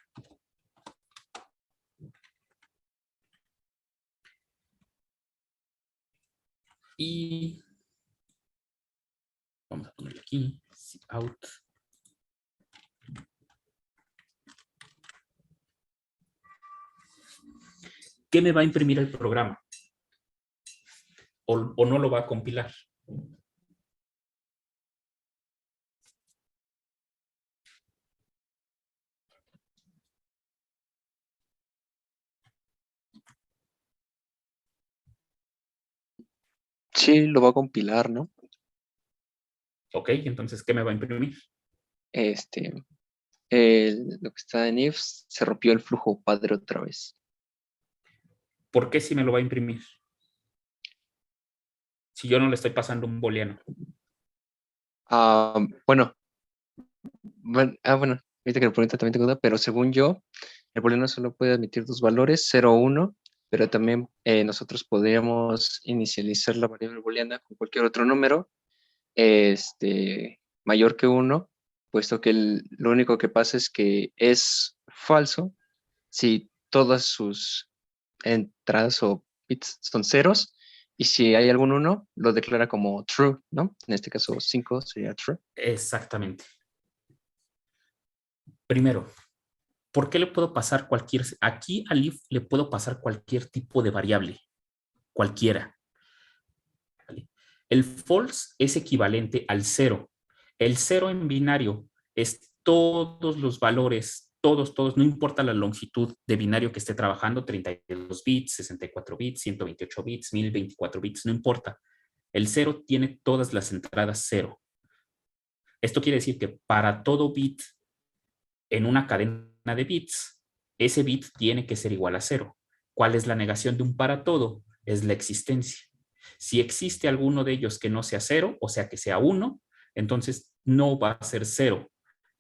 Y vamos a ponerle aquí. Out. ¿Qué me va a imprimir el programa? ¿O no lo va a compilar? Sí, lo va a compilar, ¿no? Ok, entonces, ¿qué me va a imprimir? Lo que está en if se rompió el flujo padre otra vez. ¿Por qué si me lo va a imprimir? Si yo no le estoy pasando un booleano. Bueno, ahorita que lo pregunta también tengo duda, pero según yo, el booleano solo puede admitir dos valores, 0 o 1, pero también nosotros podríamos inicializar la variable booleana con cualquier otro número mayor que 1, puesto que lo único que pasa es que es falso si todas sus entradas o bits son ceros, y si hay algún 1, lo declara como true, ¿no? En este caso 5 sería true. Exactamente. Primero, ¿por qué le puedo pasar cualquier... Aquí al if le puedo pasar cualquier tipo de variable. Cualquiera. ¿Vale? El false es equivalente al 0. El 0 en binario es todos los valores, todos, no importa la longitud de binario que esté trabajando, 32 bits, 64 bits, 128 bits, 1024 bits, no importa. El 0 tiene todas las entradas 0. Esto quiere decir que para todo bit en una cadena de bits, ese bit tiene que ser igual a 0. ¿Cuál es la negación de un para todo? Es la existencia. Si existe alguno de ellos que no sea 0, o sea que sea 1, entonces no va a ser 0.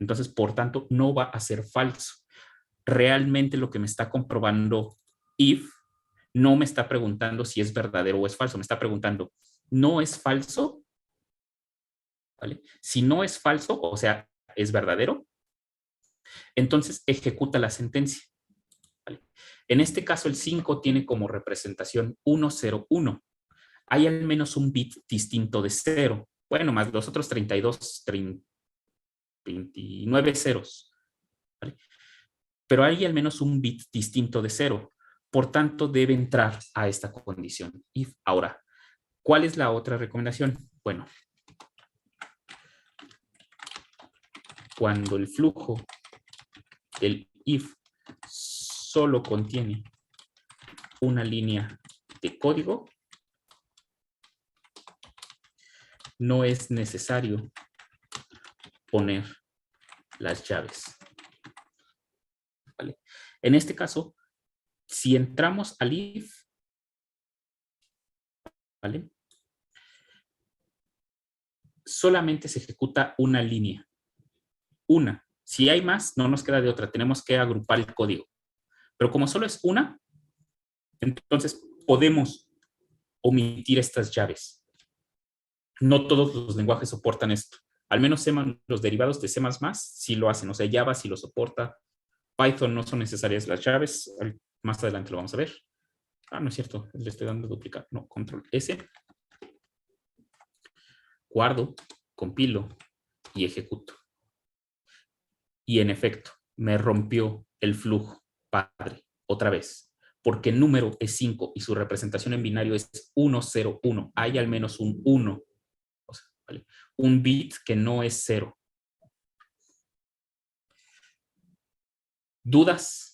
Entonces, por tanto, no va a ser falso. Realmente lo que me está comprobando if no me está preguntando si es verdadero o es falso, me está preguntando, ¿no es falso? ¿Vale? Si no es falso, o sea, es verdadero, entonces ejecuta la sentencia. ¿Vale? En este caso, el 5 tiene como representación 1, 0, 1. Hay al menos un bit distinto de 0. Bueno, más los otros 32, 29 ceros. ¿Vale? Pero hay al menos un bit distinto de 0. Por tanto, debe entrar a esta condición. If. Ahora, ¿cuál es la otra recomendación? Bueno, cuando el flujo, el if, solo contiene una línea de código, no es necesario poner las llaves. ¿Vale? En este caso, si entramos al if, ¿vale? Solamente se ejecuta una línea. Una. Si hay más, no nos queda de otra. Tenemos que agrupar el código. Pero como solo es una, entonces podemos omitir estas llaves. No todos los lenguajes soportan esto. Al menos los derivados de C++ sí lo hacen. O sea, Java sí lo soporta. Python no son necesarias las llaves. Más adelante lo vamos a ver. No es cierto. Le estoy dando duplicar. No, control S. Guardo, compilo y ejecuto. Y en efecto, me rompió el flujo padre otra vez. porque el número es 5 y su representación en binario es 1, 0, 1. Hay al menos un 1. O sea, ¿vale? Un bit que no es 0. ¿Dudas?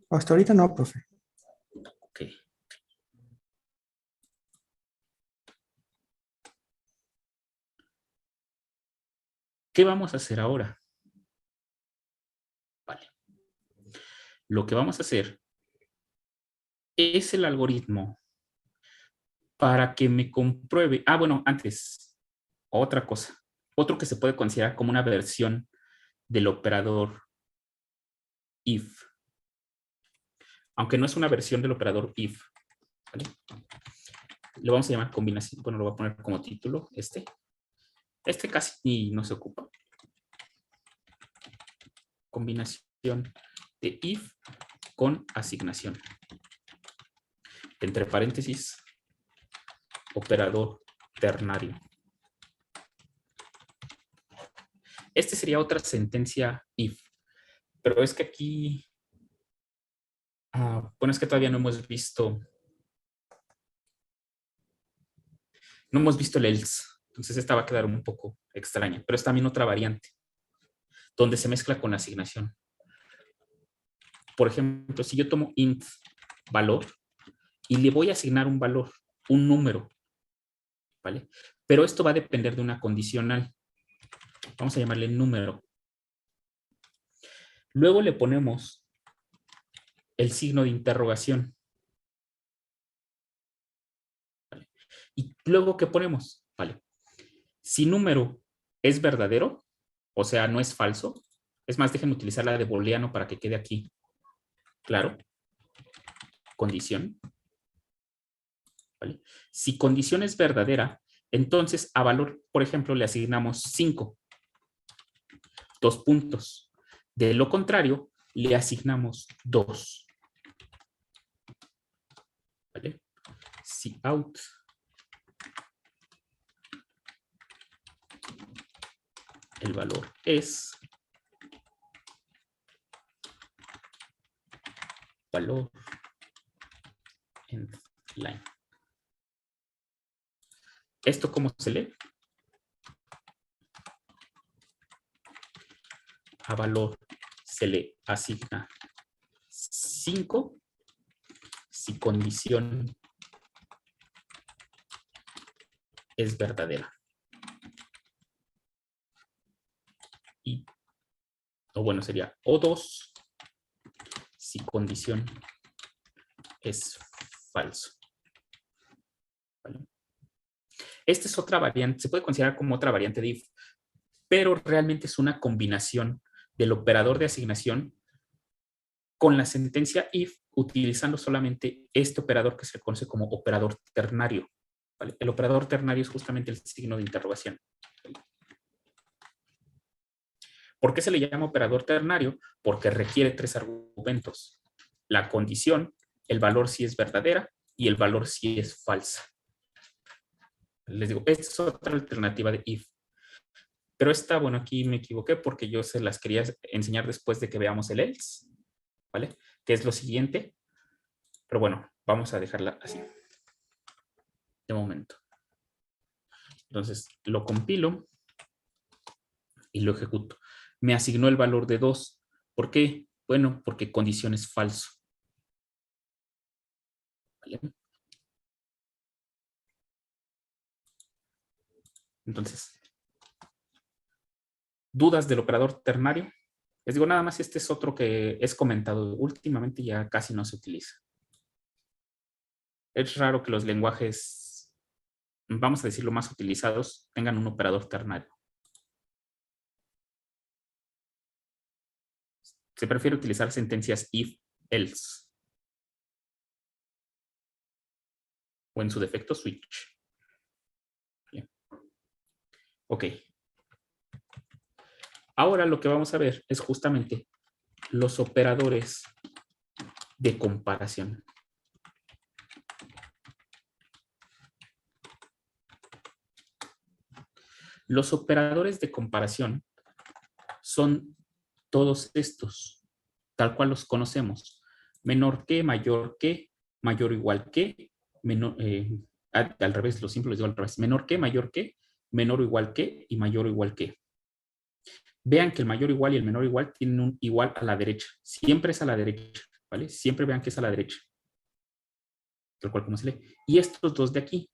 Hasta ahorita no, profe. Ok. ¿Qué vamos a hacer ahora? Vale. Lo que vamos a hacer es el algoritmo para que me compruebe. Ah, bueno, antes, otra cosa. Otro que se puede considerar como una versión del operador if. Aunque no es una versión del operador if. ¿Vale? Lo vamos a llamar combinación. Bueno, lo voy a poner como título este. Este casi no se ocupa. Combinación de if con asignación. Entre paréntesis, operador ternario. Este sería otra sentencia if. Pero es que aquí... bueno, es que todavía no hemos visto... No hemos visto el else. Entonces esta va a quedar un poco extraña. Pero es también otra variante. Donde se mezcla con la asignación. Por ejemplo, si yo tomo int valor y le voy a asignar un valor, un número, ¿vale? Pero esto va a depender de una condicional. Vamos a llamarle número. Luego le ponemos el signo de interrogación. ¿Vale? Y luego, ¿qué ponemos? Vale. Si número es verdadero, o sea, no es falso, es más, déjenme utilizar la de booleano para que quede aquí. Claro. Condición. ¿Vale? Si condición es verdadera, entonces a valor, por ejemplo, le asignamos 5. 2 puntos. De lo contrario, le asignamos 2. ¿Vale? Si out el valor es valor en line. ¿Esto cómo se lee? A valor se le asigna 5 si condición es verdadera. O bueno, sería O2 si condición es falso. ¿Vale? Esta es otra variante, se puede considerar como otra variante de if, pero realmente es una combinación del operador de asignación con la sentencia if, utilizando solamente este operador que se conoce como operador ternario. ¿Vale? El operador ternario es justamente el signo de interrogación. ¿Por qué se le llama operador ternario? Porque requiere 3 argumentos. La condición, el valor si es verdadera y el valor si es falsa. Les digo, esta es otra alternativa de if. Pero esta, bueno, aquí me equivoqué porque yo se las quería enseñar después de que veamos el else, ¿vale? Que es lo siguiente. Pero bueno, vamos a dejarla así. De momento. Entonces, lo compilo y lo ejecuto. Me asignó el valor de 2. ¿Por qué? Bueno, porque condición es falso. ¿Vale? Entonces, ¿dudas del operador ternario? Les digo, nada más este es otro que es comentado. Últimamente ya casi no se utiliza. Es raro que los lenguajes, vamos a decirlo, más utilizados, tengan un operador ternario. Se prefiere utilizar sentencias if, else. O en su defecto, switch. Bien. Ok. Ahora lo que vamos a ver es justamente los operadores de comparación. Los operadores de comparación son todos estos, tal cual los conocemos. Menor que, mayor o igual que, menor, al revés, lo simple les digo al revés. Menor que, menor o igual que y mayor o igual que. Vean que el mayor igual y el menor igual tienen un igual a la derecha. Siempre es a la derecha, ¿vale? Siempre vean que es a la derecha. Tal cual como se lee. Y estos dos de aquí,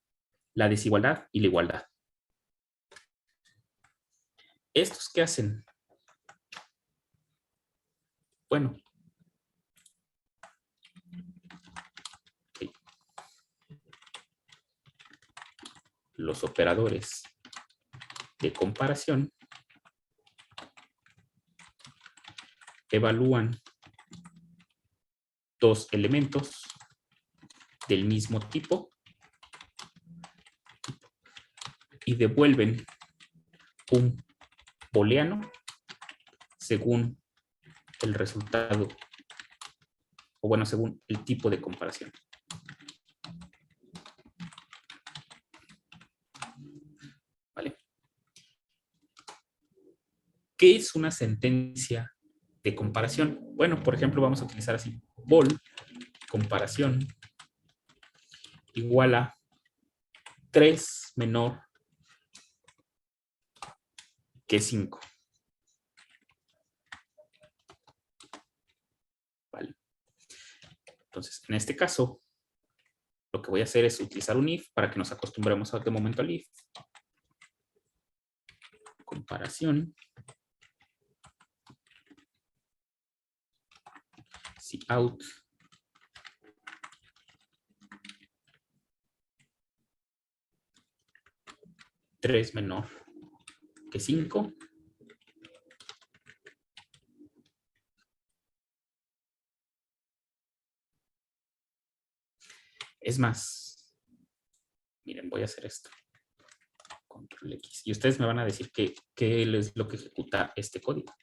la desigualdad y la igualdad. ¿Estos qué hacen? Bueno. Okay. Los operadores de comparación evalúan dos elementos del mismo tipo y devuelven un booleano según el resultado, o bueno, según el tipo de comparación. ¿Vale? ¿Qué es una sentencia de comparación? Bueno, por ejemplo, vamos a utilizar así, bol, comparación, igual a 3 menor que 5. ¿Vale? Entonces, en este caso, lo que voy a hacer es utilizar un if para que nos acostumbremos de momento al if. Comparación. Si out tres menor que 5. Es más, miren, voy a hacer esto. Control X. Y ustedes me van a decir qué es lo que ejecuta este código.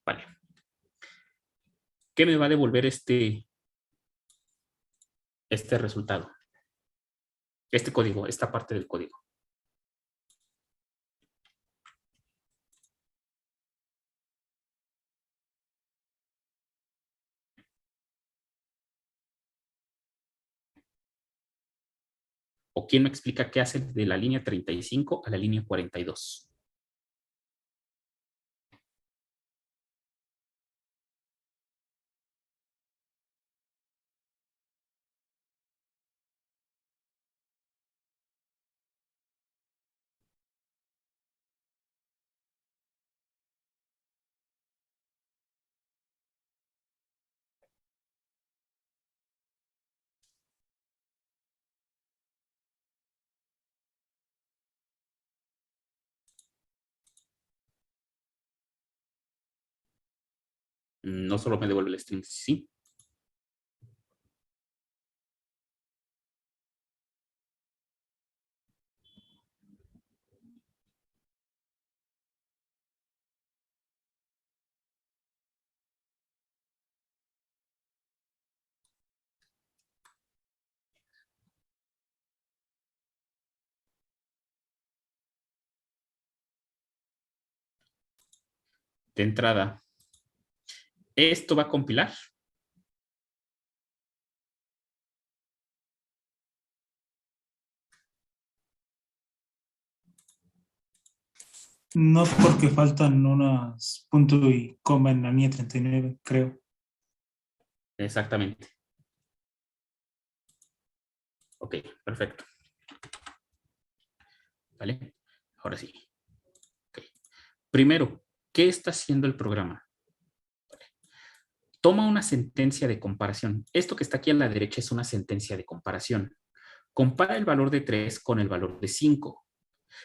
Vale. ¿Qué me va a devolver este resultado? Este código, esta parte del código. ¿O quién me explica qué hace de la línea 35 a la línea 42? No solo me devuelve el string, sí. De entrada, esto va a compilar. No, porque faltan unas punto y coma en la línea 39, creo. Exactamente. Ok, perfecto. ¿Vale? Ahora sí. Okay. Primero, ¿qué está haciendo el programa? Toma una sentencia de comparación. Esto que está aquí a la derecha es una sentencia de comparación. Compara el valor de 3 con el valor de 5.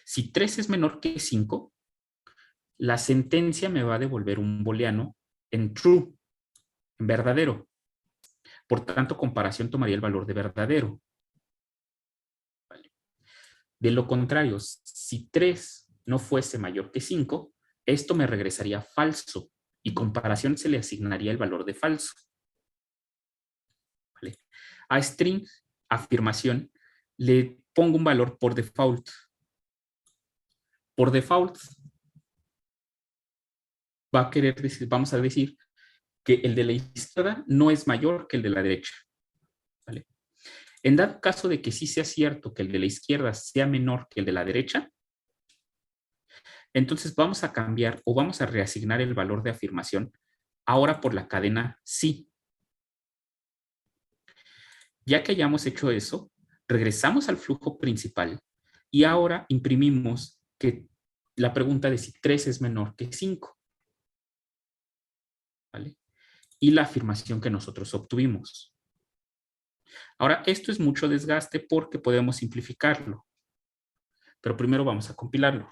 Si 3 es menor que 5, la sentencia me va a devolver un booleano en true, en verdadero. Por tanto, comparación tomaría el valor de verdadero. ¿Vale? De lo contrario, si 3 no fuese mayor que 5, esto me regresaría falso y comparación se le asignaría el valor de falso. ¿Vale? A string, afirmación, le pongo un valor por default. Por default, va a querer decir, vamos a decir que el de la izquierda no es mayor que el de la derecha. ¿Vale? En dado caso de que sí sea cierto que el de la izquierda sea menor que el de la derecha, entonces vamos a cambiar o vamos a reasignar el valor de afirmación ahora por la cadena sí. Ya que hayamos hecho eso, regresamos al flujo principal y ahora imprimimos que la pregunta de si 3 es menor que 5. ¿Vale? Y la afirmación que nosotros obtuvimos. Ahora, esto es mucho desgaste porque podemos simplificarlo. Pero primero vamos a compilarlo.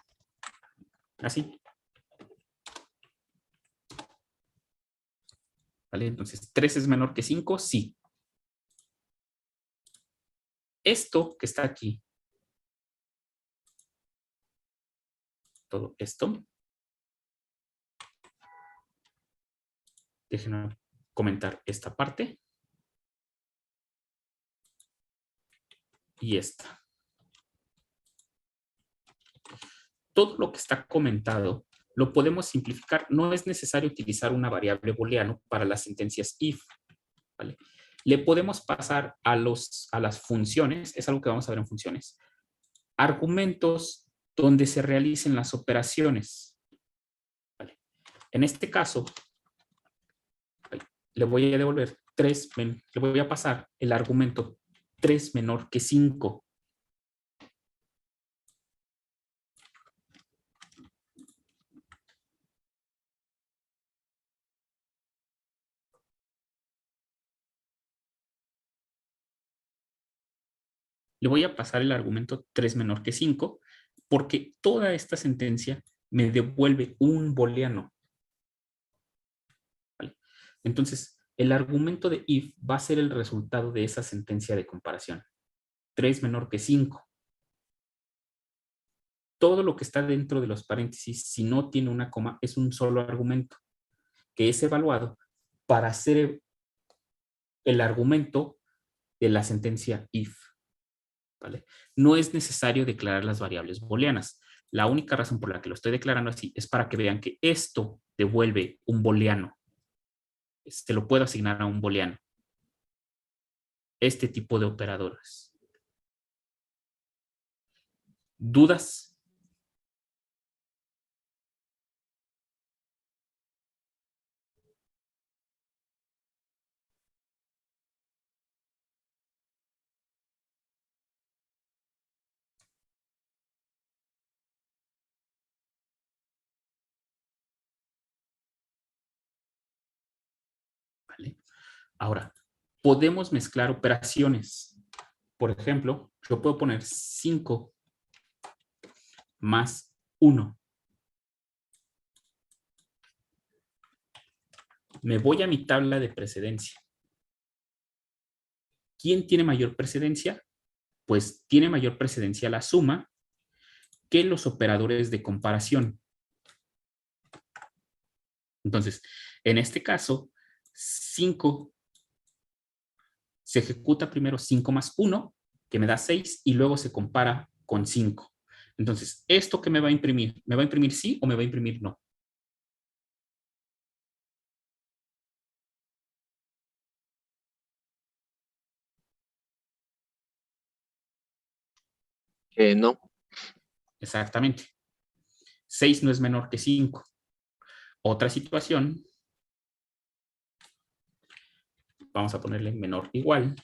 Así. ¿Vale? Entonces, 3 es menor que 5, sí. Esto que está aquí, todo esto, déjenme comentar esta parte y esta. Todo lo que está comentado lo podemos simplificar. No es necesario utilizar una variable booleano para las sentencias if. ¿Vale? Le podemos pasar a las funciones, es algo que vamos a ver en funciones, argumentos donde se realicen las operaciones. ¿Vale? En este caso, le voy a devolver 3, le voy a pasar el argumento 3 menor que 5. Le voy a pasar el argumento 3 menor que 5 porque toda esta sentencia me devuelve un booleano. ¿Vale? Entonces, el argumento de if va a ser el resultado de esa sentencia de comparación. 3 menor que 5. Todo lo que está dentro de los paréntesis, si no tiene una coma, es un solo argumento que es evaluado para hacer el argumento de la sentencia if. ¿Vale? No es necesario declarar las variables booleanas. La única razón por la que lo estoy declarando así es para que vean que esto devuelve un booleano. Se lo puedo asignar a un booleano. Este tipo de operadores. ¿Dudas? ¿Vale? Ahora, podemos mezclar operaciones. Por ejemplo, yo puedo poner 5 más 1. Me voy a mi tabla de precedencia. ¿Quién tiene mayor precedencia? Pues tiene mayor precedencia la suma que los operadores de comparación. Entonces, en este caso, 5 se ejecuta primero 5 más 1, que me da 6, y luego se compara con 5. Entonces, ¿esto qué me va a imprimir? ¿Me va a imprimir sí o me va a imprimir no? No. Exactamente. 6 no es menor que 5. Otra situación, vamos a ponerle menor o igual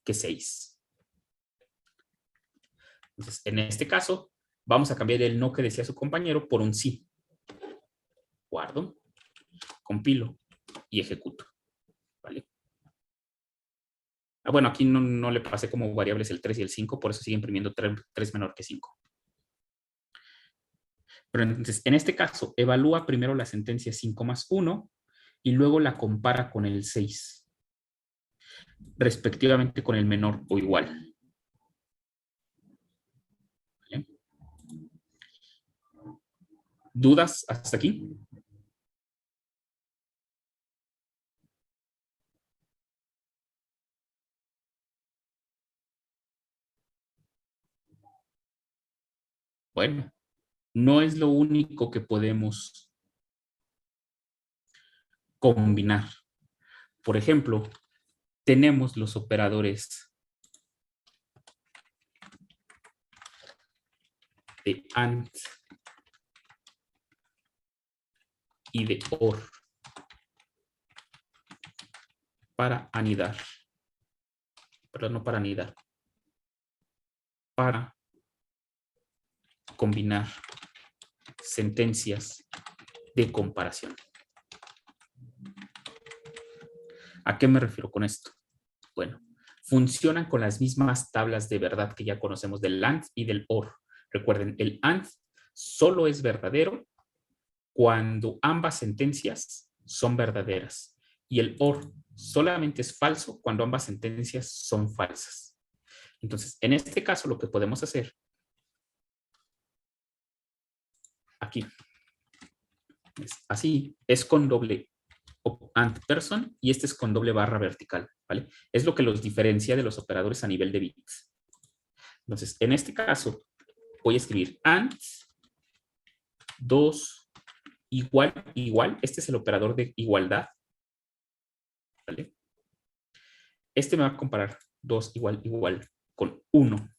que 6. Entonces, en este caso, vamos a cambiar el no que decía su compañero por un sí. Guardo, compilo y ejecuto. ¿Vale? Bueno, aquí no le pasé como variables el 3 y el 5, por eso sigue imprimiendo 3 menor que 5. Pero entonces, en este caso, evalúa primero la sentencia 5 más 1 y luego la compara con el 6, respectivamente con el menor o igual. ¿Vale? ¿Dudas hasta aquí? Bueno, no es lo único que podemos combinar. Por ejemplo, tenemos los operadores de AND y de OR para anidar. Perdón, no para anidar. Para combinar sentencias de comparación. ¿A qué me refiero con esto? Bueno, funcionan con las mismas tablas de verdad que ya conocemos del AND y del OR. Recuerden, el AND solo es verdadero cuando ambas sentencias son verdaderas y el OR solamente es falso cuando ambas sentencias son falsas. Entonces, en este caso, lo que podemos hacer aquí es así, es con doble AND person y este es con doble barra vertical, ¿vale? Es lo que los diferencia de los operadores a nivel de bits. Entonces, en este caso, voy a escribir AND 2 igual. Este es el operador de igualdad, ¿vale? Este me va a comparar 2 igual con 1.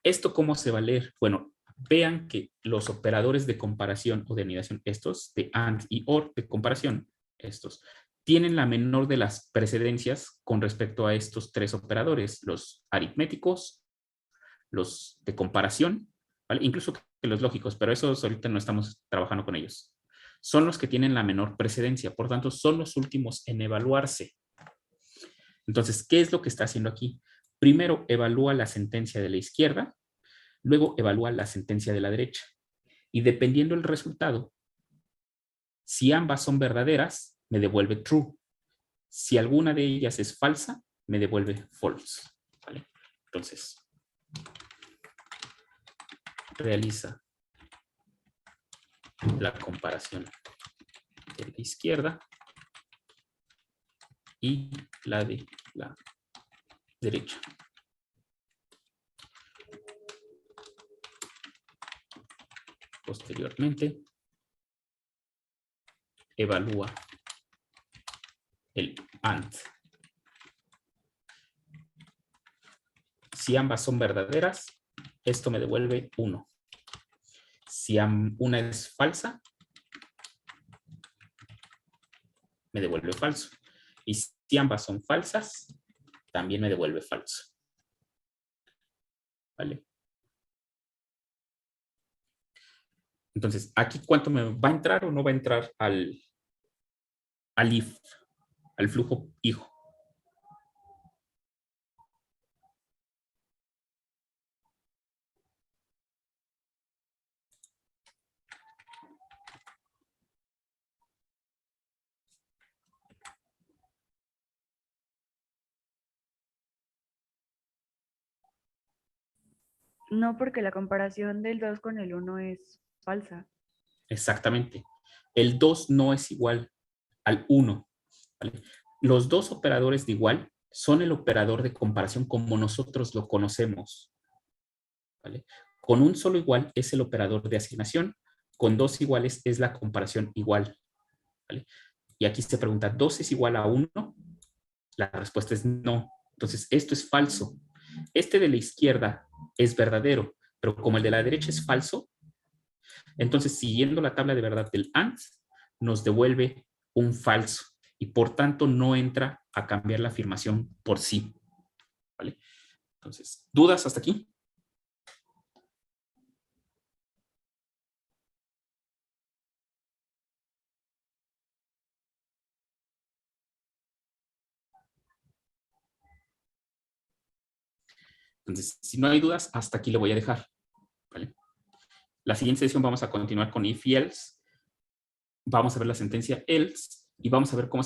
¿Esto cómo se va a leer? Bueno, vean que los operadores de comparación o de anidación, estos de AND y OR de comparación, estos, tienen la menor de las precedencias con respecto a estos tres operadores, los aritméticos, los de comparación, ¿vale? Incluso que los lógicos, pero esos ahorita no estamos trabajando con ellos. Son los que tienen la menor precedencia, por tanto, son los últimos en evaluarse. Entonces, ¿qué es lo que está haciendo aquí? Primero evalúa la sentencia de la izquierda, luego evalúa la sentencia de la derecha. Y dependiendo del resultado, si ambas son verdaderas, me devuelve true. Si alguna de ellas es falsa, me devuelve false. ¿Vale? Entonces, realiza la comparación de la izquierda y la de la derecha. Posteriormente, evalúa el AND. Si ambas son verdaderas, esto me devuelve 1. Si una es falsa, me devuelve falso. Y si ambas son falsas, también me devuelve falso. ¿Vale? Entonces, aquí ¿cuánto me va a entrar o no va a entrar al if, al flujo hijo? No, porque la comparación del 2 con el 1 es falsa. Exactamente. El 2 no es igual al 1. ¿Vale? Los dos operadores de igual son el operador de comparación como nosotros lo conocemos. ¿Vale? Con un solo igual es el operador de asignación, con dos iguales es la comparación igual. ¿Vale? Y aquí se pregunta, ¿2 es igual a 1? La respuesta es no. Entonces, esto es falso. Este de la izquierda es verdadero, pero como el de la derecha es falso, entonces, siguiendo la tabla de verdad del AND, nos devuelve un falso y por tanto no entra a cambiar la afirmación por sí. ¿Vale? Entonces, ¿dudas hasta aquí? Entonces, si no hay dudas, hasta aquí le voy a dejar. ¿Vale? La siguiente sesión vamos a continuar con if y else. Vamos a ver la sentencia else y vamos a ver cómo